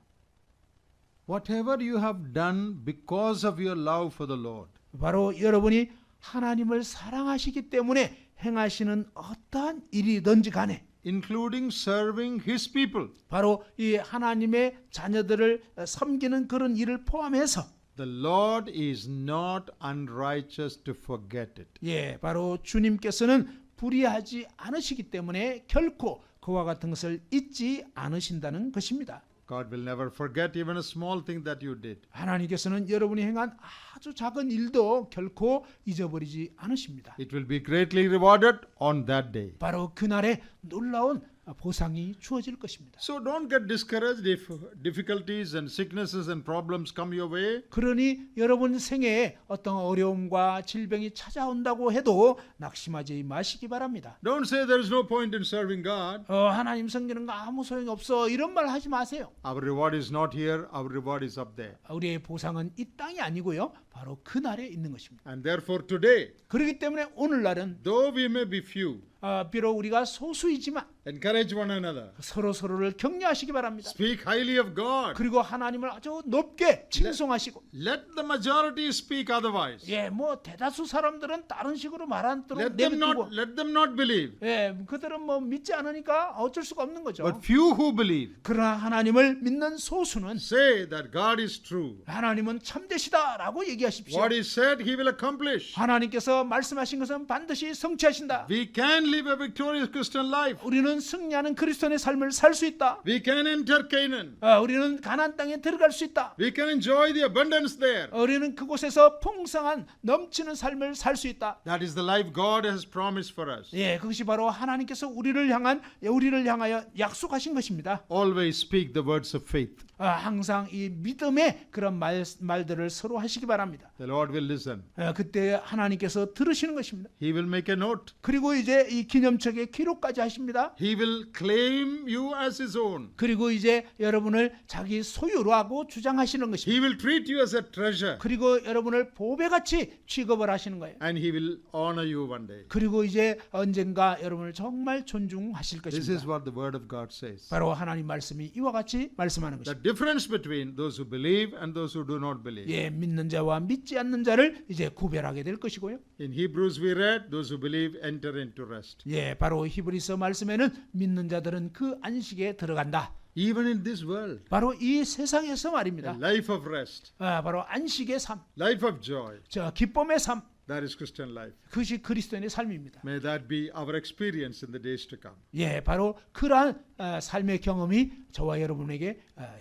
Speaker 1: Whatever you have done because of your love for the Lord,
Speaker 2: 바로 여러분이 하나님을 사랑하시기 때문에 행하시는 어떠한 일이든지 간에
Speaker 1: including serving His people,
Speaker 2: 바로 이 하나님의 자녀들을 섬기는 그런 일을 포함해서
Speaker 1: the Lord is not unrighteous to forget it.
Speaker 2: 예, 바로 주님께서는 불의하지 않으시기 때문에 결코 그와 같은 것을 잊지 않으신다는 것입니다.
Speaker 1: God will never forget even a small thing that you did.
Speaker 2: 하나님께서는 여러분이 행한 아주 작은 일도 결코 잊어버리지 않으십니다.
Speaker 1: It will be greatly rewarded on that day.
Speaker 2: 바로 그날에 놀라운 보상이 주어질 것입니다.
Speaker 1: So don't get discouraged if difficulties and sicknesses and problems come your way.
Speaker 2: 그러니 여러분 생애에 어떤 어려움과 질병이 찾아온다고 해도 낙심하지 마시기 바랍니다.
Speaker 1: Don't say there is no point in serving God.
Speaker 2: 하나님 섬기는 거 아무 소용이 없어 이런 말 하지 마세요.
Speaker 1: Our reward is not here, our reward is up there.
Speaker 2: 우리의 보상은 이 땅이 아니고요. 바로 그날에 있는 것입니다.
Speaker 1: And therefore today,
Speaker 2: 그렇기 때문에 오늘날은
Speaker 1: though we may be few,
Speaker 2: 비록 우리가 소수이지만
Speaker 1: encourage one another.
Speaker 2: 서로를 격려하시기 바랍니다.
Speaker 1: Speak highly of God.
Speaker 2: 그리고 하나님을 아주 높게 칭송하시고
Speaker 1: Let the majority speak otherwise.
Speaker 2: 예, 뭐 대다수 사람들은 다른 식으로 말하도록
Speaker 1: Let them not believe.
Speaker 2: 예, 그들은 뭐 믿지 않으니까 어쩔 수가 없는 거죠.
Speaker 1: But few who believe
Speaker 2: 그러나 하나님을 믿는 소수는
Speaker 1: say that God is true.
Speaker 2: 하나님은 참되시다라고 얘기하십시오.
Speaker 1: What He said, He will accomplish.
Speaker 2: 하나님께서 말씀하신 것은 반드시 성취하신다.
Speaker 1: We can live a victorious Christian life.
Speaker 2: 우리는 승리하는 그리스도인의 삶을 살 수 있다.
Speaker 1: We can enter Canaan.
Speaker 2: 우리는 가나안 땅에 들어갈 수 있다.
Speaker 1: We can enjoy the abundance there.
Speaker 2: 우리는 그곳에서 풍성한 넘치는 삶을 살 수 있다.
Speaker 1: That is the life God has promised for us.
Speaker 2: 예, 그것이 바로 하나님께서 우리를 향하여 약속하신 것입니다.
Speaker 1: Always speak the words of faith.
Speaker 2: 항상 이 믿음의 그런 말들을 서로 하시기 바랍니다.
Speaker 1: The Lord will listen.
Speaker 2: 그때 하나님께서 들으시는 것입니다.
Speaker 1: He will make a note.
Speaker 2: 그리고 이제 이 기념책에 기록까지 하십니다.
Speaker 1: He will claim you as His own.
Speaker 2: 그리고 이제 여러분을 자기 소유로 하고 주장하시는 것입니다.
Speaker 1: He will treat you as a treasure.
Speaker 2: 그리고 여러분을 보배같이 취급을 하시는 거예요.
Speaker 1: And He will honor you one day.
Speaker 2: 그리고 이제 언젠가 여러분을 정말 존중하실
Speaker 1: This is
Speaker 2: 것입니다.
Speaker 1: what the Word of God says.
Speaker 2: 바로 하나님 말씀이 이와 같이 말씀하는
Speaker 1: The
Speaker 2: 것입니다.
Speaker 1: difference between those who believe and those who do not believe.
Speaker 2: 예, 믿는 자와 믿지 않는 자를 이제 구별하게 될 것이고요.
Speaker 1: In Hebrews we read, those who believe enter into rest.
Speaker 2: 예, 바로 히브리서 말씀에는 믿는 자들은 그 안식에 들어간다.
Speaker 1: Even in this world,
Speaker 2: 바로 이 세상에서
Speaker 1: a
Speaker 2: 말입니다.
Speaker 1: life of rest,
Speaker 2: 바로 안식의 삶,
Speaker 1: life of joy,
Speaker 2: 기쁨의 삶,
Speaker 1: that is Christian life.
Speaker 2: 그것이 그리스도인의 삶입니다.
Speaker 1: May that be our experience in the days to come.
Speaker 2: 예, 바로 그러한 삶의 경험이 저와 여러분에게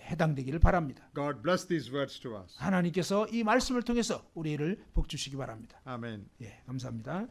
Speaker 2: 해당되기를 바랍니다.
Speaker 1: God bless these words to us.
Speaker 2: 하나님께서 이 말씀을 통해서 우리를 복 주시기 바랍니다.
Speaker 1: Amen.
Speaker 2: 예, 감사합니다.